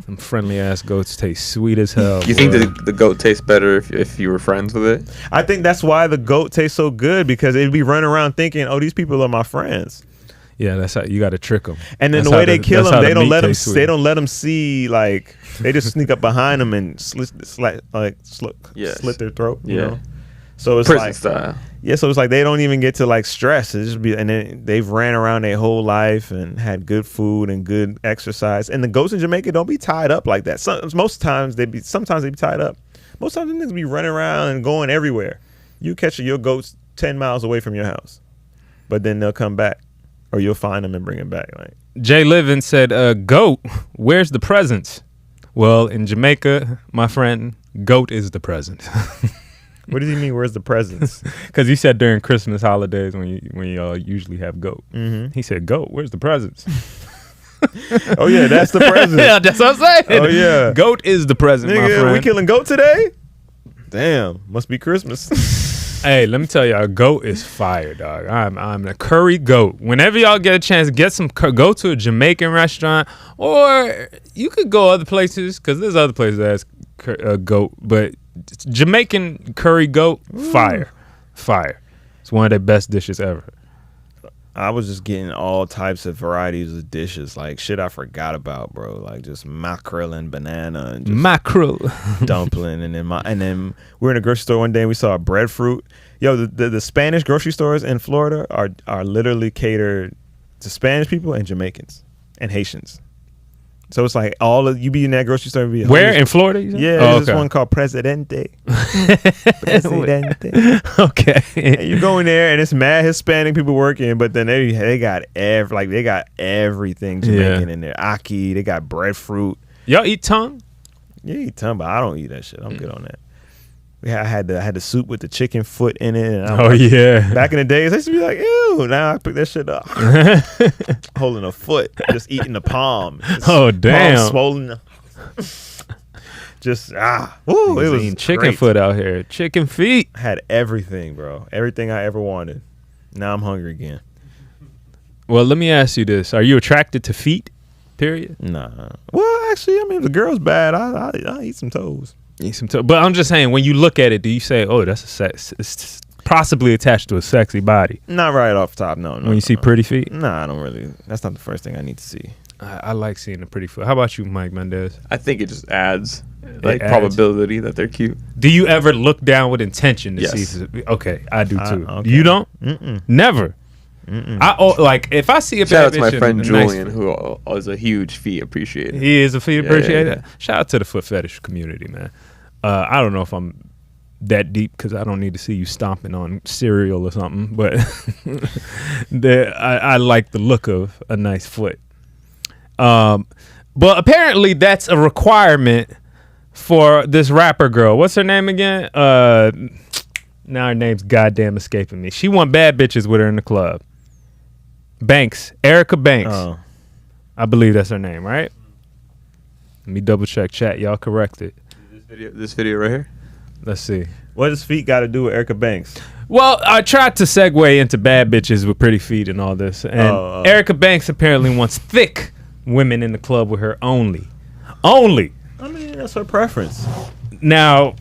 them friendly-ass goats taste sweet as hell. You think the goat tastes better if you were friends with it? I think that's why the goat tastes so good, because it'd be running around thinking, oh, these people are my friends. Yeah, that's how you got to trick them. And then the way they kill them, they don't let them see, like, they just sneak up behind them and slit their throat. You know? So it's prison like style. Yeah, so it's like they don't even get to like stress. It just be, and then they've ran around their whole life and had good food and good exercise. And the goats in Jamaica don't be tied up like that. Sometimes they be tied up. Most times they be running around and going everywhere. You catch your goats 10 miles away from your house, but then they'll come back, or you'll find them and bring them back. Like Jay Livin said, "Goat, where's the presents?" Well, in Jamaica, my friend, goat is the present. What does he mean? Where's the presents? Because he said during Christmas holidays when you usually have goat. Mm-hmm. He said, "Goat, where's the presents?" Oh yeah, that's the present. Yeah, that's what I'm saying. Oh yeah, goat is the present, nigga, my friend. we killing goat today? Damn, must be Christmas. Hey, let me tell y'all, goat is fire, dog. I'm a curry goat. Whenever y'all get a chance, get some. Go to a Jamaican restaurant, or you could go other places because there's other places that has goat, but Jamaican curry goat, fire. It's one of their best dishes ever. I was just getting all types of varieties of dishes, like shit I forgot about, bro. Like just mackerel and banana and just mackerel dumpling, and then we were in a grocery store one day and we saw breadfruit. Yo, the Spanish grocery stores in Florida are literally catered to Spanish people and Jamaicans and Haitians. So it's like you be in that grocery store. Where in Florida? Yeah, there's this one called Presidente. Presidente. Okay. And you go in there and it's mad Hispanic people working, but then they got everything Jamaican in there. Aki, they got breadfruit. Y'all eat tongue? Yeah, eat tongue, but I don't eat that shit. I'm good on that. I had the soup with the chicken foot in it. And yeah. Back in the days, I used to be like, ew. Now I pick that shit up. Holding a foot, just eating the palm. Oh, damn. Palm swollen. Just, Ooh, it was eating chicken great. foot out here. Chicken feet. Had everything, bro. Everything I ever wanted. Now I'm hungry again. Well, let me ask you this. Are you attracted to feet, period? Nah. Well, actually, I mean, if the girl's bad, I'll eat some toes. But I'm just saying, when you look at it, do you say, "Oh, that's it's possibly attached to a sexy body"? Not right off top, no. When you see pretty feet, nah, I don't really. That's not the first thing I need to see. I like seeing the pretty foot. How about you, Mike Mendez? I think it just adds probability that they're cute. Do you ever look down with intention to Yes. see? Okay, I do too. Okay. You don't? Mm-mm. Never. Mm-mm. Like if I see a Shout out bad to my bitch friend and a nice Julian, who is a huge feet appreciator. He is a feet Yeah, appreciator. yeah. Shout out to the foot fetish community, man. I don't know if I'm that deep because I don't need to see you stomping on cereal or something, but I like the look of a nice foot. But apparently that's a requirement for this rapper girl. What's her name again? Now her name's goddamn escaping me. She want bad bitches with her in the club. Erica Banks. Oh. I believe that's her name, right? Let me double check chat. Y'all correct it. This video right here. Let's see. What does feet got to do with Erica Banks? Well, I tried to segue into bad bitches with pretty feet and all this. And Erica Banks apparently wants thick women in the club with her only. Only. I mean, that's her preference. Now,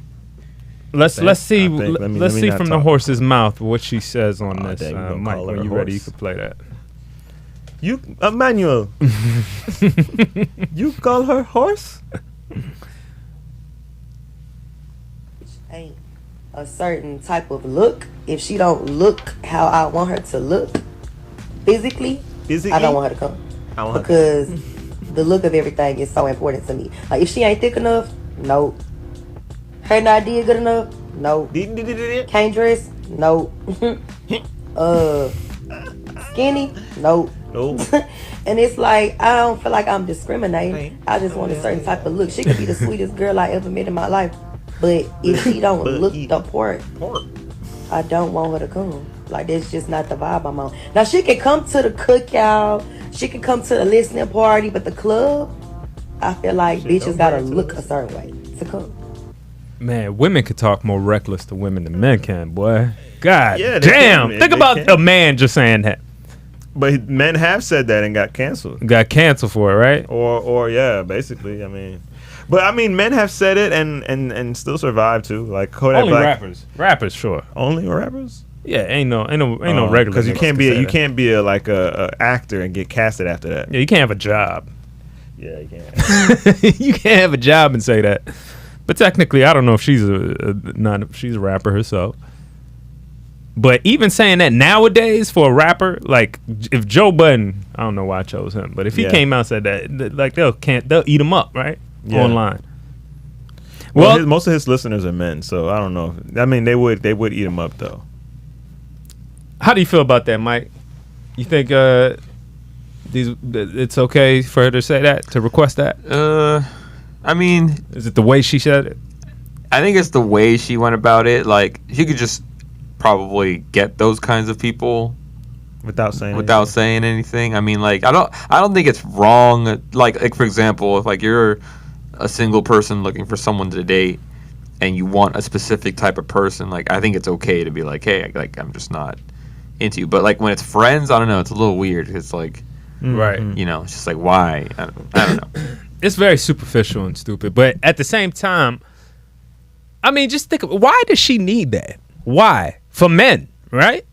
let's see let me from the talk. horse's mouth what she says on this. dang, you gonna Mike, call when her a you ready, you horse? can play that. You, Emmanuel. You call her horse? Ain't a certain type of look, if she don't look how I want her to look physically, I don't want her to come. Because the look of everything is so important to me. Like, if she ain't thick enough, no. Her not did good enough, no. Can't dress, no. Skinny, no. And it's like, I don't feel like I'm discriminating. I just want a certain type of look. She could be the sweetest girl I ever met in my life, but if she don't look the part, I don't want her to come. Like, that's just not the vibe I'm on. Now, she can come to the cookout, she can come to the listening party, but the club, I feel like bitches gotta look a certain way to come. Man, women could talk more reckless to women than men can, boy. God Yeah, damn. can. Think They about can. a man just saying that. But men have said that and got canceled. Got canceled for it, right? Or yeah, basically. I mean, but I mean, men have said it and still survived too. Like Kodak Only Black. rappers, sure. Only rappers. Yeah, ain't no regular. Because you niggas can't can be say you that. can't be a actor and get casted after that. Yeah, you can't have a job. Yeah, you can't. You can't have a job and say that. But technically, I don't know if she's she's a rapper herself. But even saying that nowadays for a rapper, like if Joe Budden, I don't know why I chose him, but if he came out and said that, like they'll eat him up, right? Yeah. Online. Well, most of his listeners are men, so I don't know. I mean, they would eat him up though. How do you feel about that, Mike? You think it's okay for her to say that, to request that? I mean, Is it the way she said it? I think it's the way she went about it. Like, she could just probably get those kinds of people Without saying anything. I mean, like, I don't think it's wrong. Like for example, if like you're a single person looking for someone to date and you want a specific type of person, like, I think it's okay to be like, hey, like, I'm just not into you. But like when it's friends, I don't know, it's a little weird. It's like, Right. you know, it's just like, why? I don't know. It's very superficial and stupid, but at the same time, I mean, just think of why does she need that? Why? For men, right?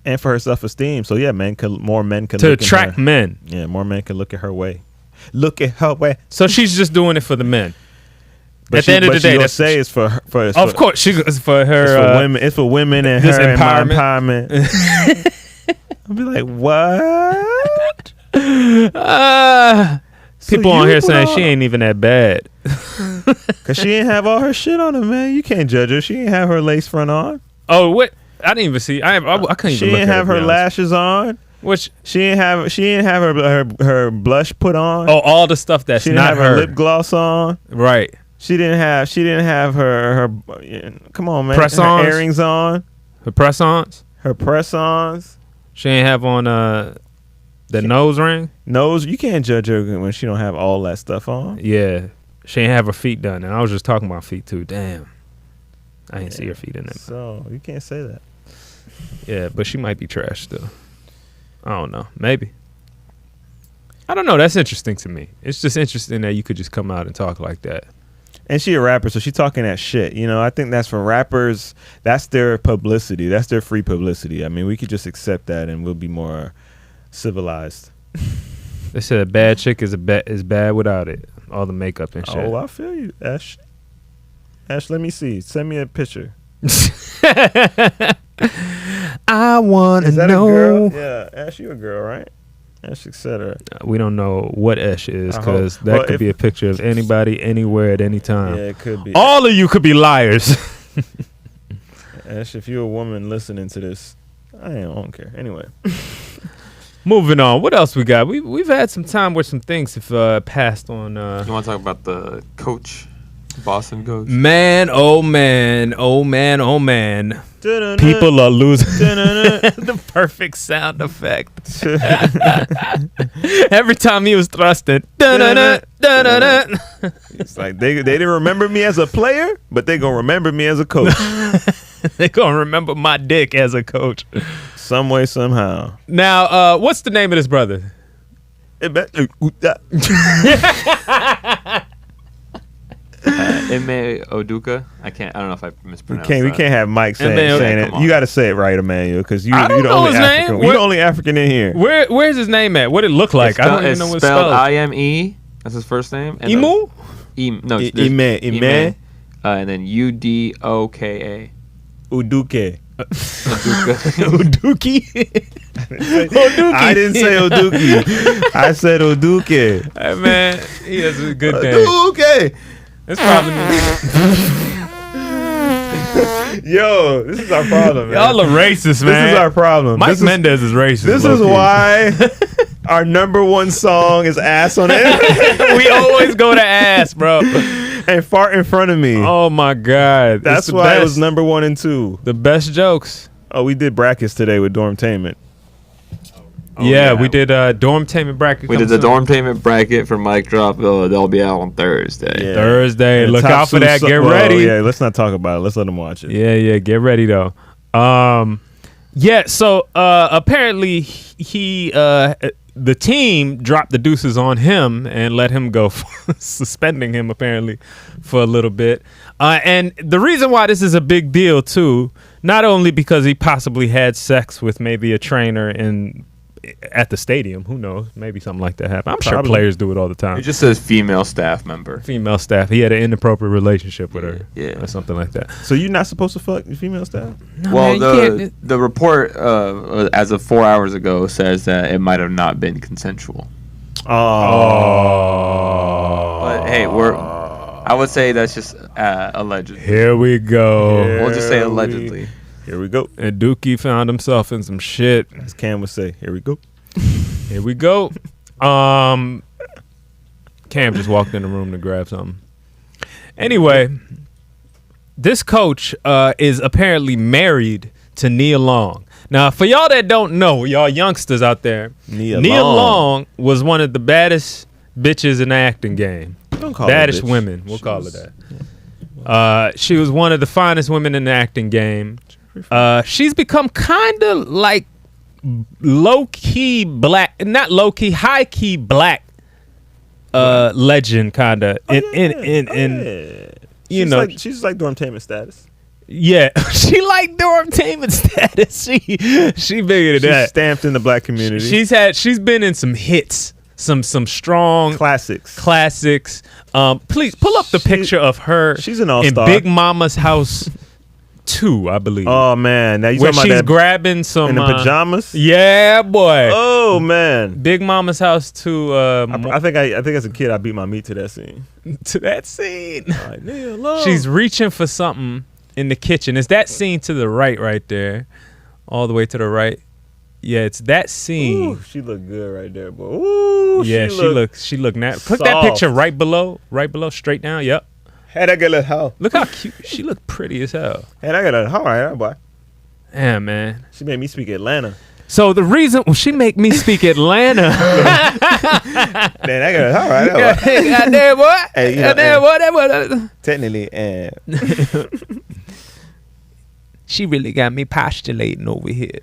And for her self-esteem. So yeah, more men can To look attract at her. men. Yeah, more men can look at her way. Look at her way. So she's just doing it for the men. But At the end of the day, that's say it's for her. Of course, it's for her. It's for women. It's for women and this her and my empowerment. empowerment. I'll be like, what? People on here saying she ain't even that bad. Cause she ain't have all her shit on her, man. You can't judge her. She ain't have her lace front on. Oh, what? I didn't even see. I couldn't even. She look ain't at have it, to her be honest. lashes on. Which She ain't have her blush put on. all the stuff that's she didn't not have her lip gloss on. Right. She didn't have her come on, man. Press-ons? Her earrings on. Her press-ons. Her press-ons. She ain't have on the nose ring. Nose, you can't judge her when she don't have all that stuff on. Yeah. She ain't have her feet done. And I was just talking about feet too. Damn. I ain't see her feet in them. So you can't say that. Yeah, but she might be trash still. I don't know. Maybe. I don't know. That's interesting to me. It's just interesting that you could just come out and talk like that. And she a rapper, so she talking that shit. You know, I think that's for rappers. That's their publicity. That's their free publicity. I mean, we could just accept that, and we'll be more civilized. They said a bad chick is bad without it. All the makeup and shit. Oh, I feel you, Ash. Ash, let me see. Send me a picture. I want to Is that know. a girl? Yeah, Ash, you a girl, right? Ash, etc. We don't know what Esh is I hope. because that Well, could be a picture of anybody, anywhere, at any time. Yeah, it could be. All of you could be liars. Ash, if you're a woman listening to this, I don't care. Anyway. Moving on. What else we got? We've had some time where some things have passed on. You want to talk about the coach, Boston coach? Man, oh man, oh man, oh man. People are losing the perfect sound effect. Every time he was thrusting. It's like they didn't remember me as a player, but they gonna remember me as a coach. They gonna remember my dick as a coach. Some way, somehow. Now, what's the name of this brother? Ime Oduka. I don't know if I mispronounced We that. can't have Mike saying Come it. on. You got to say it right, Emmanuel, because I don't you're the know only his name. African. You're the only African in here. Where's his name at? What it look like? I don't even know what it's spelled. I-M-E. That's his first name. And Imu? No. Ime. And then Udoka. Uduke. Uduki. I didn't say Uduki. I said Uduke. Hey, man, he has a good name. Uduke. It's probably Yo, this is our problem, man. y'all are racist, man. This is our problem. Mike Mendez is racist. This is why our number one song is Ass on Air. we always go to ass, bro. And Fart in Front of Me. Oh my God, That's It's the why it best. was number 1 and 2. The best jokes. Oh, we did brackets today with Dormtainment. Yeah, we did Dormtainment bracket. We did the Dormtainment bracket for Mic Drop. They'll be out on Thursday. Yeah. Thursday. And Look Top out for that. Suit- Get well, ready. Yeah, let's not talk about it. Let's let them watch it. Yeah, get ready though. Yeah, so apparently he the team dropped the deuces on him and let him go, suspending him apparently for a little bit. And the reason why this is a big deal too, not only because he possibly had sex with maybe a trainer at the stadium, who knows, maybe something like that happened. I'm sure Probably. players do it all the time. It just says female staff member. Female staff, he had an inappropriate relationship with her, Yeah. or something like that. So you're not supposed to fuck your female staff? Well, man, you the report as of 4 hours ago says that it might have not been consensual. Oh. But hey, I would say that's just allegedly. Here we go. Yeah. We'll just say allegedly. Here we go. And Dookie found himself in some shit. As Cam would say, here we go. Here we go. Cam just walked in the room to grab something. Anyway, this coach is apparently married to Nia Long. Now, for y'all that don't know, y'all youngsters out there, Nia Long was one of the baddest bitches in the acting game. Don't call her Baddest bitch. women, we'll She call her was- that. She was one of the finest women in the acting game. She's become kind of like low-key black, not low-key, high-key black legend kind of Yeah. you know, she's like Dormtainment status. yeah. She like Dormtainment status. She bigger than She's that. stamped in the black community. She's been in some hits, some strong classics. Please pull up the picture of her. She's an in all-star. Big Mama's House 2, I believe. Oh man, now you where talking she's about that grabbing some in the pajamas? Yeah, boy. Oh man, Big Mama's House 2. I think as a kid I beat my meat to that scene. To that scene. Like, Nia Long. She's reaching for something in the kitchen. Is that scene to the right there? All the way to the right. Yeah, it's that scene. Ooh, she looked good right there, boy. Ooh, Yeah, she looked nice. Click that soft. picture right below, straight down. Yep. Had I got a how? Look how cute. She looked pretty as hell. Had I got a how right, boy. Yeah, man. She made me speak Atlanta. So the reason she make me speak Atlanta. Man, I got a how right. Goddamn boy. Hey, you know, Goddamn boy. That boy. Technically, She really got me postulating over here.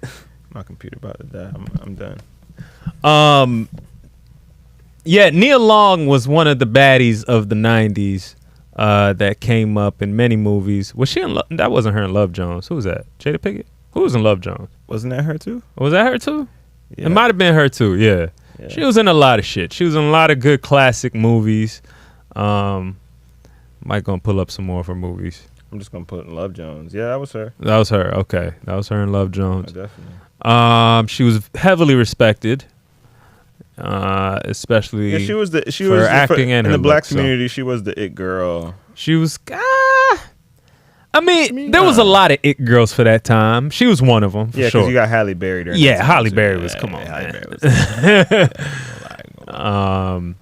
my computer about to die. I'm done. Yeah, Nia Long was one of the baddies of the 90s that came up in many movies. Was she in that wasn't her in Love Jones. Who was that? Jada Pinkett? Who was in Love Jones? Wasn't that her too? Was that her too? Yeah. It might have been her too, yeah. Yeah. She was in a lot of shit. She was in a lot of good classic movies. Might gonna pull up some more of her movies. I'm just gonna put Love Jones. Yeah, that was her. That was her. Okay. That was her in Love Oh, Jones. definitely. She was heavily respected. Especially Yeah, she was for the, acting and in her the black looks, so. community. She was the it girl. She was. I mean, there was a lot of it girls for that time. She was one of them, for Yeah, because sure. you got Halle Berry there. Yeah, Halle Berry was. Come on, Halle man. Berry was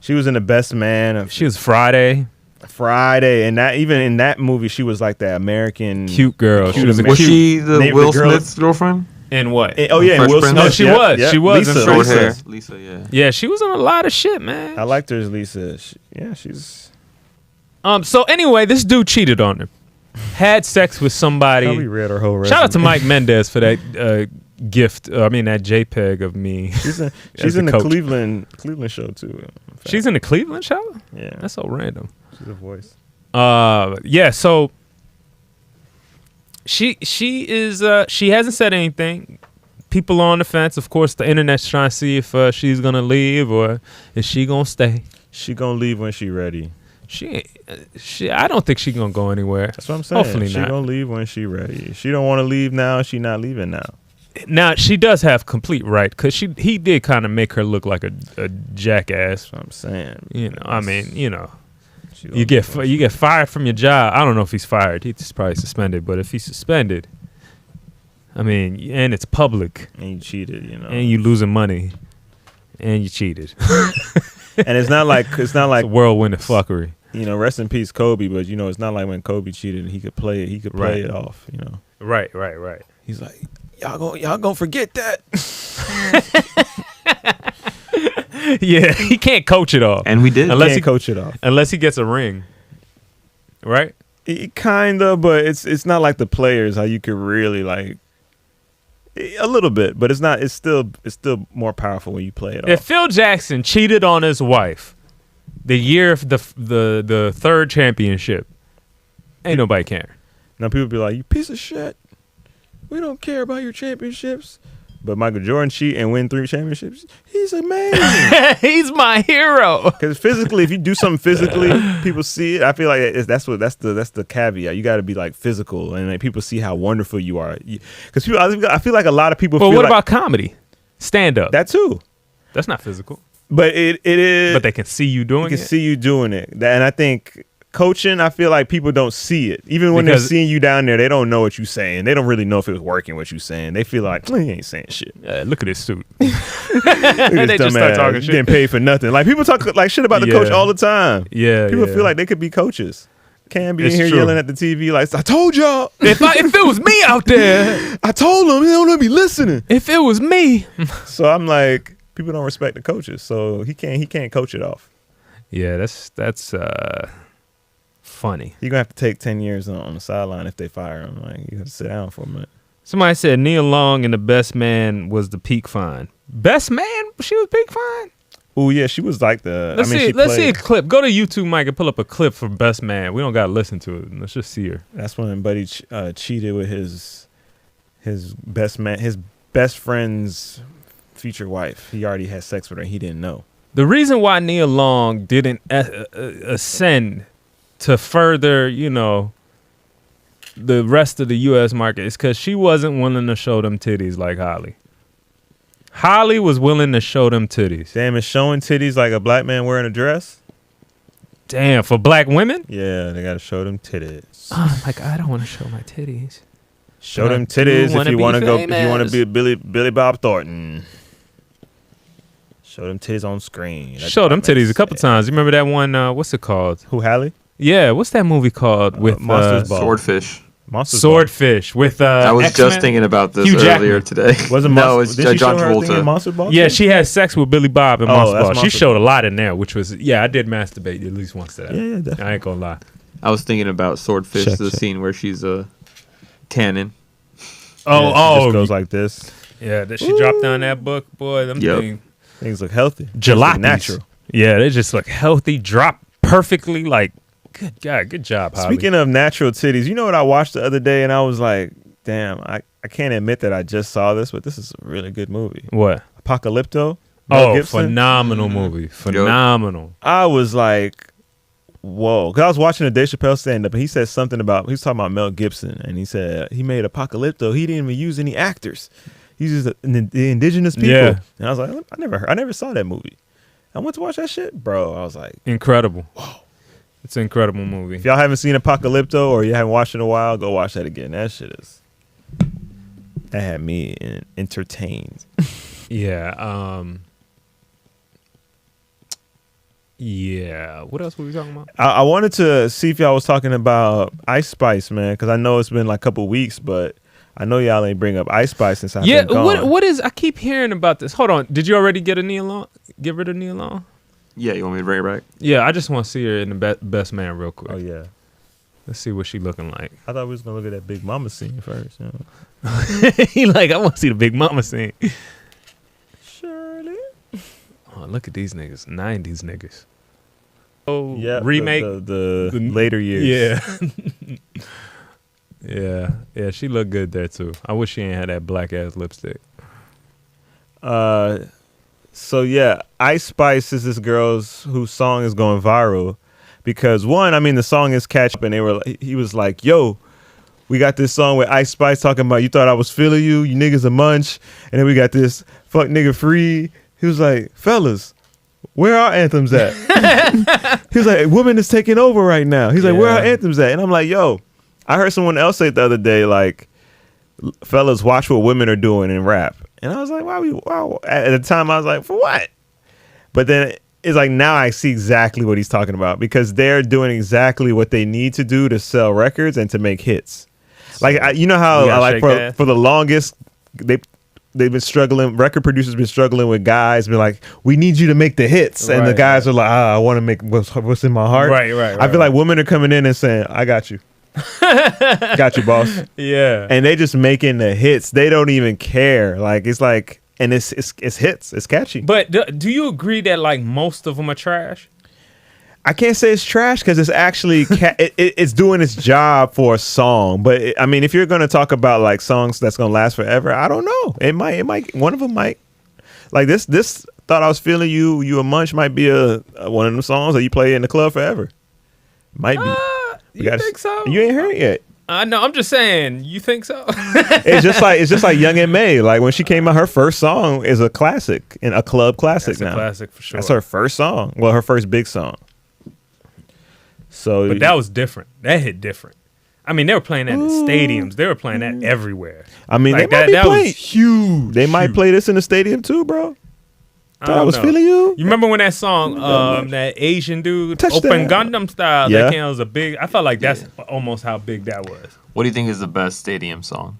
she was in The Best Man of She was Friday. Friday, and that even in that movie, she was like the American Cute girl. She was a Was cute. she the Name Will the girl- Smith's girlfriend? In what? Oh yeah, and Fresh Will Prince? Smith. No, she Yep, was. yep. She was in Lisa, Fresh Short hair. Lisa. Lisa, yeah. Yeah, she was in a lot of shit, man. I liked her as Lisa. She's. So anyway, this dude cheated on her. Had sex with somebody. Probably read her whole resume. Shout out to Mike Mendez for that gift. That JPEG of me. She's as in the coach. Cleveland show too. in fact. She's in the Cleveland show? Yeah, That's so random. she's a voice. Yeah, so she is she hasn't said anything. People are on the fence. Of course, the internet's trying to see if she's gonna leave or is she gonna stay. She gonna leave when she ready. I don't think she gonna go anywhere. That's what I'm saying. Hopefully she not. gonna leave when she ready. If she don't want to leave now, she not leaving now. Now she does have complete right because he did kind of make her look like a jackass. That's what I'm saying. You know, I mean, you know, She you get fired from your job. I don't know if he's fired. He's probably suspended. But if he's suspended, I mean, and it's public, and you cheated, you know, and you losing money, and you cheated. and it's not like It's a whirlwind of fuckery. You know, rest in peace, Kobe. But you know, it's not like when Kobe cheated, he could play it. He could play it off. You know, Right. he's like, y'all gonna forget that. Yeah, he can't coach it off. And we did. Unless Can't he coach it off. unless he gets a ring, right? Kinda, but it's not like the players how you could really like a little bit, but it's not. It's still more powerful when you play it If off. Phil Jackson cheated on his wife the year of the third championship, ain't nobody care. Now people be like, "You piece of shit. We don't care about your championships." But Michael Jordan cheat and win 3 championships. He's amazing. He's my hero. Because physically, if you do something physically, people see it. I feel like that's the caveat. You got to be like physical, and like, people see how wonderful you are. Because I feel like a lot of people. But feel what like, about comedy? Stand up. that too? That's not physical. But it is. But they can see you doing can it. see you doing it, and I think coaching. I feel like people don't see it. Even when Because- they're seeing you down there, they don't know what you're saying. They don't really know if it was working what you're saying. They feel like he ain't saying shit. Look at this suit. Look at They this just start dumbass. talking You shit. getting paid for nothing. Like people talk like shit about the coach Yeah. all the time. Yeah, People yeah. feel like they could be coaches. Can't be It's in here true. yelling at the TV like, I told y'all. if it was me out there, I told them. They don't be listening. if it was me. So I'm like, people don't respect the coaches. So he can't coach it off. Yeah, that's funny. You're going to have to take 10 years on the sideline if they fire him. Like, you have to sit down for a minute. Somebody said Nia Long and the Best Man was the peak fine. Best Man? She was peak fine? Oh, yeah, she was like the... Let's see a clip. Go to YouTube, Mike, and pull up a clip for Best Man. We don't got to listen to it. Let's just see her. That's when Buddy cheated with his best friend's future wife. He already had sex with her. He didn't know. The reason why Nia Long didn't ascend to further, you know, the rest of the U.S. market is because she wasn't willing to show them titties like Holly. Holly was willing to show them titties. Damn, is showing titties like a black man wearing a dress? Damn, for black women? Yeah, they got to show them titties. Oh, I'm like, I don't want to show my titties. Show But I them do titties if wanna you be want to go. If you want to famous. be Billy Bob Thornton. Show them titties on screen. That's Show what them I meant titties to a couple say. times. You remember that one? What's it called? Who, Hallie? Yeah, what's that movie called with Monsters Ball. Swordfish. Monsters Swordfish with I was X-Men? just thinking about this Hugh earlier Jackman. today. Wasn't no, Monster- it's did she John show her thing in Travolta. Monster Ball? Yeah, she had sex with Billy Bob in Oh, Monster that's Ball. She Monster showed a lot in there, which was I did masturbate at least once to that. Yeah, definitely. I ain't gonna lie. I was thinking about Swordfish, Check, the check. scene where she's tanning. Yeah, she just goes like this. Yeah, that she dropped down that book, boy. Them Yep. things, Things look healthy. Things jalapenos. look natural. Yeah, they just look healthy, drop perfectly. Like, good God, good job, Holly. Speaking of natural titties, you know what I watched the other day and I was like, damn, I can't admit that I just saw this, but this is a really good movie. What? Apocalypto. Mel Oh, Gibson. phenomenal movie. Phenomenal. I was like, whoa. Because I was watching a Dave Chappelle stand-up, and he said something about, he was talking about Mel Gibson, and he said he made Apocalypto. He didn't even use any actors. He used the indigenous people. Yeah. And I was like, I never saw that movie. I went to watch that shit. Bro, I was like, Incredible. Whoa. It's an incredible movie. if y'all haven't seen Apocalypto or you haven't watched it in a while, go watch that again. That shit that had me entertained. Yeah. Yeah. What else were we talking about? I wanted to see if y'all was talking about Ice Spice, man, because I know it's been like a couple weeks, but I know y'all ain't bring up Ice Spice since I've Yeah. been gone. What is? I keep hearing about this. Hold on. Did you already get a Nia Long? Give her the Nia Long? Yeah, you want me to bring it back? Yeah. I just want to see her in the Best Man real quick. Oh, yeah. Let's see what she looking like. I thought we was going to look at that Big Mama scene first. You know? He like, I want to see the Big Mama scene. Shirley. Oh, look at these niggas. 90s niggas. Oh, Yeah. remake. The later years. Yeah. Yeah, she looked good there too. I wish she ain't had that black ass lipstick. So yeah, Ice Spice is this girl's whose song is going viral because one, I mean, the song is catchy, and he was like, "Yo, we got this song with Ice Spice talking about you thought I was feeling you niggas a munch," and then we got this fuck nigga free. He was like, "Fellas, where are anthems at?" He was like, "Women is taking over right now." He's like, "Where are anthems at?" And I'm like, "Yo, I heard someone else say it the other day, like, fellas, watch what women are doing in rap." And I was like, wow. At the time, I was like, for what? But then it's like, now I see exactly what he's talking about, because they're doing exactly what they need to do to sell records and to make hits. Like, you know how like for the longest, they've been struggling. Record producers been struggling with guys, been like, we need you to make the hits, and the guys are like, I want to make what's in my heart. Right. I feel like women are coming in and saying, I got you. Got you, boss. Yeah. And they just making the hits. They don't even care. Like, it's like, and it's hits. It's catchy. But do you agree that like most of them are trash? I can't say it's trash because it's actually it's doing its job for a song. But I mean, if you're gonna talk about like songs that's gonna last forever, I don't know. It might. One of them might. Like this thought I was feeling you a munch might be a one of them songs that you play in the club forever. Might be. You think so? You ain't heard it yet. I know. I'm just saying. You think so? It's just like Young and May. Like when she came out, her first song is a classic, and a club classic. That's a classic for sure. That's her first song. Well, her first big song. So, but that was different. That hit different. I mean, they were playing that in stadiums. They were playing that everywhere. I mean, like they might be that playing. was huge. They might play this in the stadium too, bro. I was feeling you. You remember when that song, that Asian dude, Touchdown. Open Gundam Style, Yeah. that came out was a big. I felt like that's almost how big that was. What do you think is the best stadium song?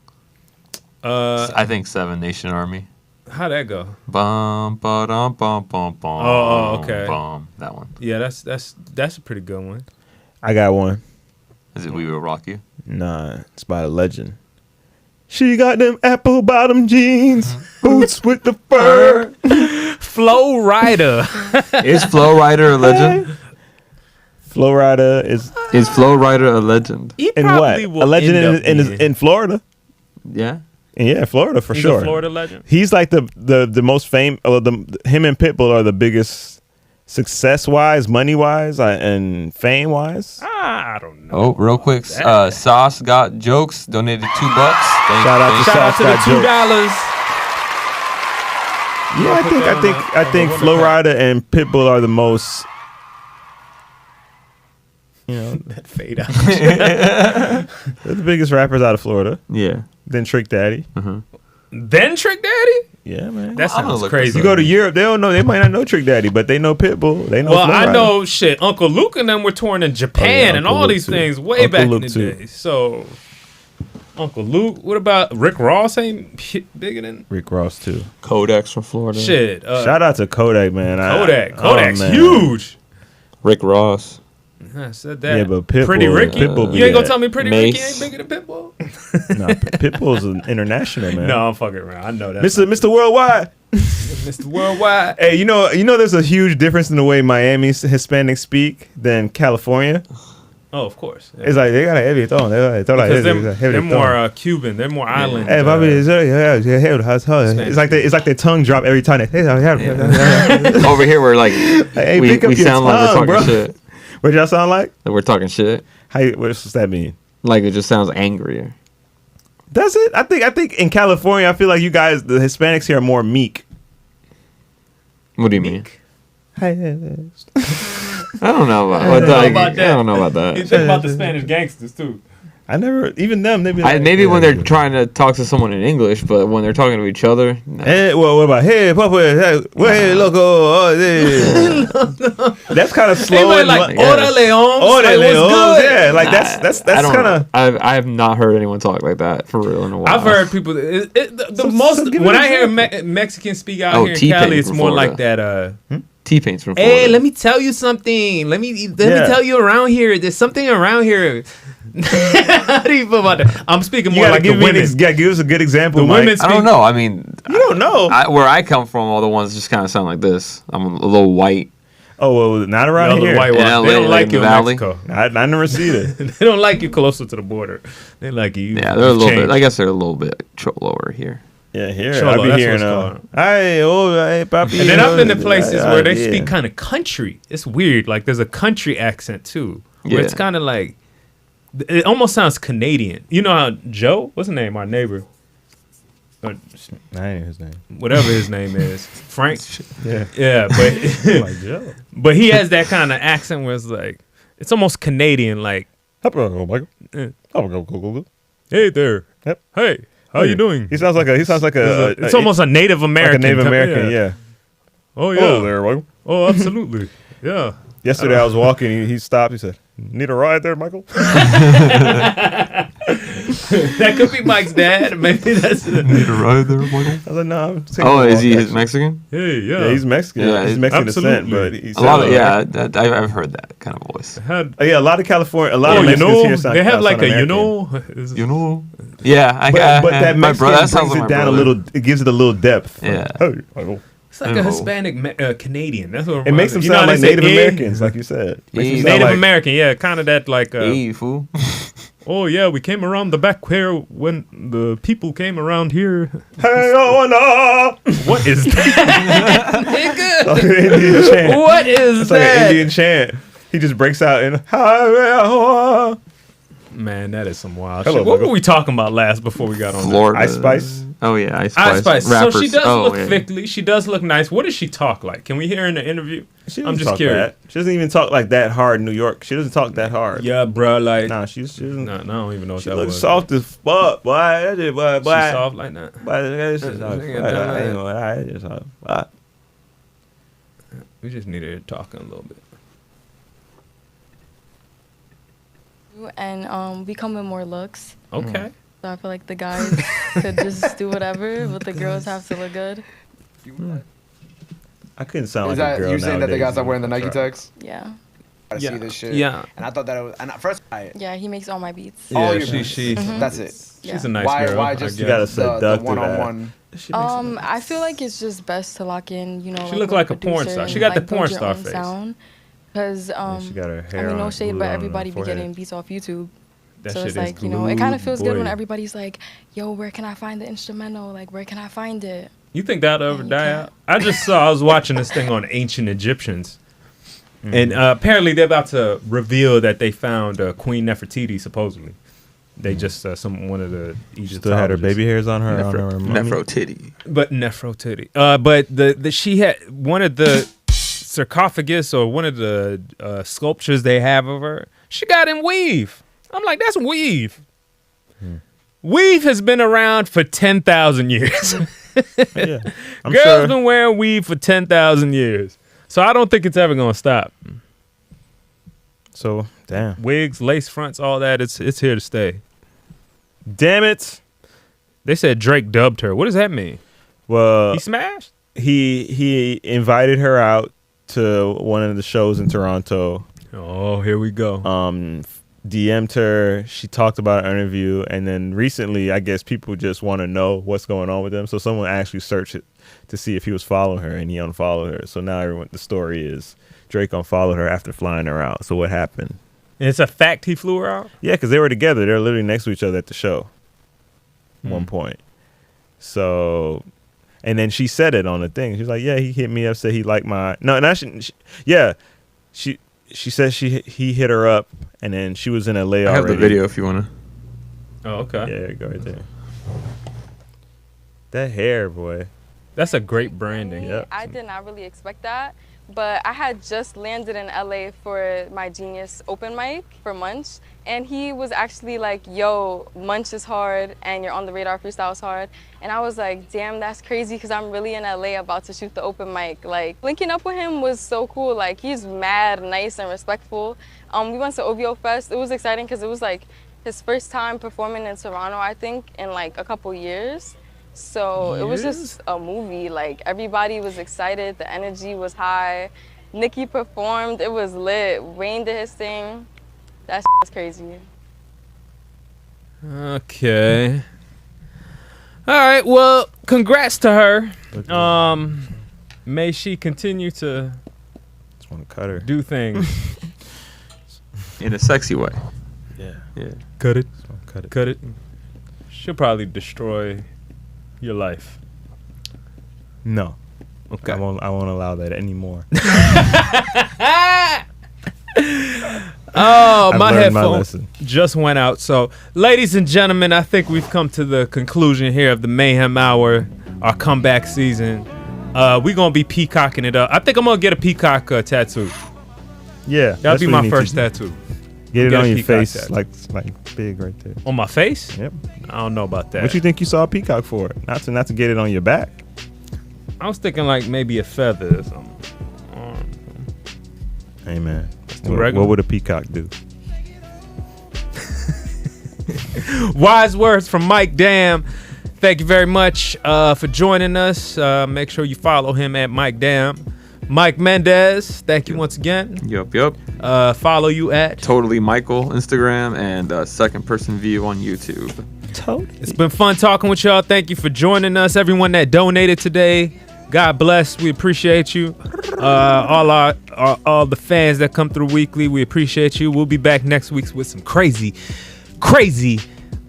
I think Seven Nation Army. How'd that go? Bum ba dum bum bum bum. Oh, okay. Bum. That one. Yeah, that's a pretty good one. I got one. Is it We Will Rock You? Nah, it's by a legend. She got them apple bottom jeans, boots with the fur. Flow Rider. Is Flow Rider a legend? Flow Rider is Flow Rider a legend? He in what? probably will A legend end up being- in Florida. Yeah. And yeah, Florida for He's sure. a Florida legend. He's like the most famous. Him and Pitbull are the biggest success wise, money wise, and fame wise. I don't know. Oh, real quick. Sauce Got Jokes donated $2. Shout out to Shout out to the Sauce Got $2. Jokes. Yeah, I think Flo Rida and Pitbull are the most. You know, That fade out. they're the biggest rappers out of Florida. Yeah. Then Trick Daddy. Then Trick Daddy? Yeah, man. That I'm gonna sounds look crazy. You go to Europe, they don't know. They might not know Trick Daddy, but they know Pitbull. They know. Well, Flo I Rida. know shit. Uncle Luke and them were touring in Japan and Uncle all Luke these too. things way Uncle back Luke in the too. day. So, Uncle Luke. What about Rick Ross? Ain't bigger than Rick Ross too. Kodak's from Florida. shit. Shout out to Kodak, man. Kodak's man. huge. Rick Ross. I said that. Yeah, but Pitbull, Pretty Ricky. Pitbull, You ain't gonna yeah. tell me Pretty Mace. Ricky ain't bigger than Pitbull? Nah, Pitbull's an international man. No, I'm fucking around. I know that. Mr. Worldwide. Mr. Worldwide. Hey, you know, there's a huge difference in the way Miami's Hispanics speak than California. Oh, of course. Yeah. It's like they got a heavy tone. They like Because this, heavy they're tone. more Cuban. They're more island. Hey, Bobby, it's like they tongue drop every time. Over here, we're like, Hey, we pick up your sound like we're tongue, talking bro. shit. What y'all sound like? That we're talking shit. What's that mean? Like it just sounds angrier. Does it? I think in California, I feel like you guys, the Hispanics here, are more meek. What do you mean? Hey, I don't know about, I don't know about You that. think about the Spanish gangsters too. I never, even them, they be like, Maybe when they're trying to talk to someone in English, but when they're talking to each other, no. Hey, well, what about hey, Papa, hey, loco, oh, yeah. That's kind of They slow. went and like, Yeah. Orale Holmes. Orale Like, what's Holmes, good? yeah, like that's I don't kind know. of. I have not heard anyone talk like that for real in a while. I've heard people. The So most give it when an I hear example. Mexicans speak out Oh, here in T-Pain Cali, it's from more Florida. like that. T-Pain's from Florida. Hey, let me tell you something. Let me tell you around here. There's something around here. How do you feel about that? I'm speaking You more gotta like give the me women. give us a good example. The Mike. women I don't know. I mean, You don't know. where I come from, all the ones just kind of sound like this. I'm a little white. Oh, well, not around The here. white Yeah, ones, they don't like like in you the in valley. Mexico. I never see that. They don't like you closer to the border. They like you. Yeah, they're a little changed. bit. I guess they're a little bit lower here. Yeah, here Cholo, I be that's hearing what's called. hey, papi. And then I've been to places where they yeah. speak kind of country. It's weird. Like there's a country accent too, where it's Yeah. kind of like it almost sounds Canadian. You know how Joe, what's his name, our neighbor, or I ain't know his name. whatever his name is, Frank. Yeah. Yeah, but Like Joe. but he has that kind of accent where it's like it's almost Canadian. Like, Michael. eh, Go. hey there, Yep. hey, how you doing? He sounds like a. It's almost a Native American. like a Native type- American. Yeah. Oh yeah. Oh, there, Michael. Oh, absolutely. Yeah. Yesterday I was walking. He stopped. He said, "Need a ride there, Michael?" That could be Mike's dad. Maybe that's. Need a ride there, Michael? I was like, "No, I'm taking Oh, a is walk, he actually." Mexican? Hey, yeah. Yeah, he's Mexican. Yeah, he's Mexican descent, absolutely. but he A said, lot of I've heard that kind of voice. Had, yeah, a lot of California, a lot oh, of you Mexicans know, here sound, they have sound like a, you American. know, You know? Yeah, But that my Mexican brother. That sounds brings like it my down brother. a little. It gives it a little depth. Yeah. Hey, Michael. it's like a Oh. Hispanic Canadian. That's what It makes them you know sound how like they say, Native eh? Americans, like you said. Makes them Yeah. sound Native like- American, yeah, kind of that like. Hey, fool. Oh yeah, we came around the back here when the people came around here. Hey, oh no! What is that? Like an Indian chant. What is It's like an that? Indian chant. He just breaks out in. Man, that is some wild Hello, shit. What Michael. were we talking about last before we got on? Florida. Ice Spice? Oh yeah, Ice Ice Spice. Spice. Rappers. So she does Oh, look yeah. thickly. She does look nice. What does she talk like? Can we hear her in the interview? She I'm doesn't just talk curious. that. She doesn't even talk like that hard in New York. She doesn't talk that hard. Yeah, bro. Like, Nah, she doesn't. no, I don't even know what She that looks was. soft as fuck, boy. That is, boy. She soft like that. Boy, that's just soft. Yeah, Boy, I ain't gonna lie, that's just soft. Boy. We just need her talking a little bit. And we come with more looks. Okay. So I feel like the guys could just do whatever, but the girls have to look good. I couldn't sound Is like a that girl you saying that the nowadays, guys are wearing the man. Nike tags? Yeah. I Yeah. see this shit. Yeah. And I thought that it was. And at first, Yeah, he makes all my beats. all Yeah, your beats. she That's it. she's Yeah. a nice why? girl. Why I just guess. gotta the seductive one-on-one? I feel like it's just best to lock in, you know. She look with like a porn producer star. She and, got the like, porn build your star own face. sound. Because she got her hair I mean, no on- shade, glued but on her everybody be forehead. getting beats off YouTube. That So shit it's is like, you know, it kind of glued, feels good when boy. everybody's like, yo, where can I find the instrumental? Like, where can I find it? You think that'll ever You die can't. out? I was watching this thing on ancient Egyptians. And apparently they're about to reveal that they found Queen Nefertiti, supposedly. They just, one of the Egyptologists. Still had her baby hairs on her. on her mummy. Nefertiti. But Nefertiti. But she had one of the sarcophagus or one of the sculptures they have of her. She got in weave. I'm like, that's weave. Weave has been around for 10,000 years. Yeah, I'm Girls sure. been wearing weave for 10,000 years. So I don't think it's ever gonna stop. So damn, Wigs, lace fronts, all that. It's here to stay. damn it. They said Drake dubbed her. What does that mean? Well, He smashed? he invited her out to one of the shows in Toronto. Oh, here we go. DM'd her. She talked about an interview, and then recently, I guess people just want to know what's going on with them. So someone actually searched it to see if he was following her, and he unfollowed her. So now the story is Drake unfollowed her after flying her out. So what happened? And it's a fact he flew her out? Yeah, because they were together. They were literally next to each other at the show. One point. So, and then she said it on the thing. She's like, "Yeah, he hit me up, said he liked my She said he hit her up, and then she was in LA already. I have the video if you wanna. Oh, okay. Yeah, go right there. That hair, boy. That's a great branding. Yep. I did not really expect that, but I had just landed in LA for my Genius open mic for Munch, and he was actually like, yo, Munch is hard and you're on the Radar freestyle is hard. And I was like, damn, that's crazy, because I'm really in LA about to shoot the open mic. Like, linking up with him was so cool. Like, he's mad nice and respectful. We went to OVO Fest. It was exciting because it was like his first time performing in Toronto, I think, in like a couple years. So it was just a movie. Like, everybody was excited. The energy was high. Nicki performed. It was lit. Wayne did his thing. That was crazy. Okay. All right. Well, congrats to her. May she continue to Just want to cut her. do things. In a sexy way. Yeah. Yeah. Cut it. Just wanna cut it. Cut it. She'll probably destroy your life? No. Okay. I won't allow that anymore. Oh, I've my learned my headphone lesson. just went out. So, ladies and gentlemen, I think we've come to the conclusion here of the Mayhem Hour, our comeback season. We're going to be peacocking it up. I think I'm going to get a peacock tattoo. Yeah. That'll be my first tattoo. Get it Get on a your peacock face, tattoo. like big right there. On my face? Yep. I don't know about that. What you think you saw a peacock for? Not to get it on your back. I was thinking like maybe a feather or something. Hey man, regular. what would a peacock do? Wise words from Mike Dam. Thank you very much for joining us. Make sure you follow him at Mike Dam. Mike Mendez, thank you once again. Yep. Follow you at Totally Michael Instagram and Second Person View on YouTube. It's been fun talking with y'all. Thank you for joining us. Everyone that donated today, God bless. We appreciate you. All the fans that come through weekly, we appreciate you. We'll be back next week with some crazy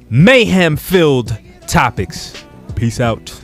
mayhem-filled topics. Peace out.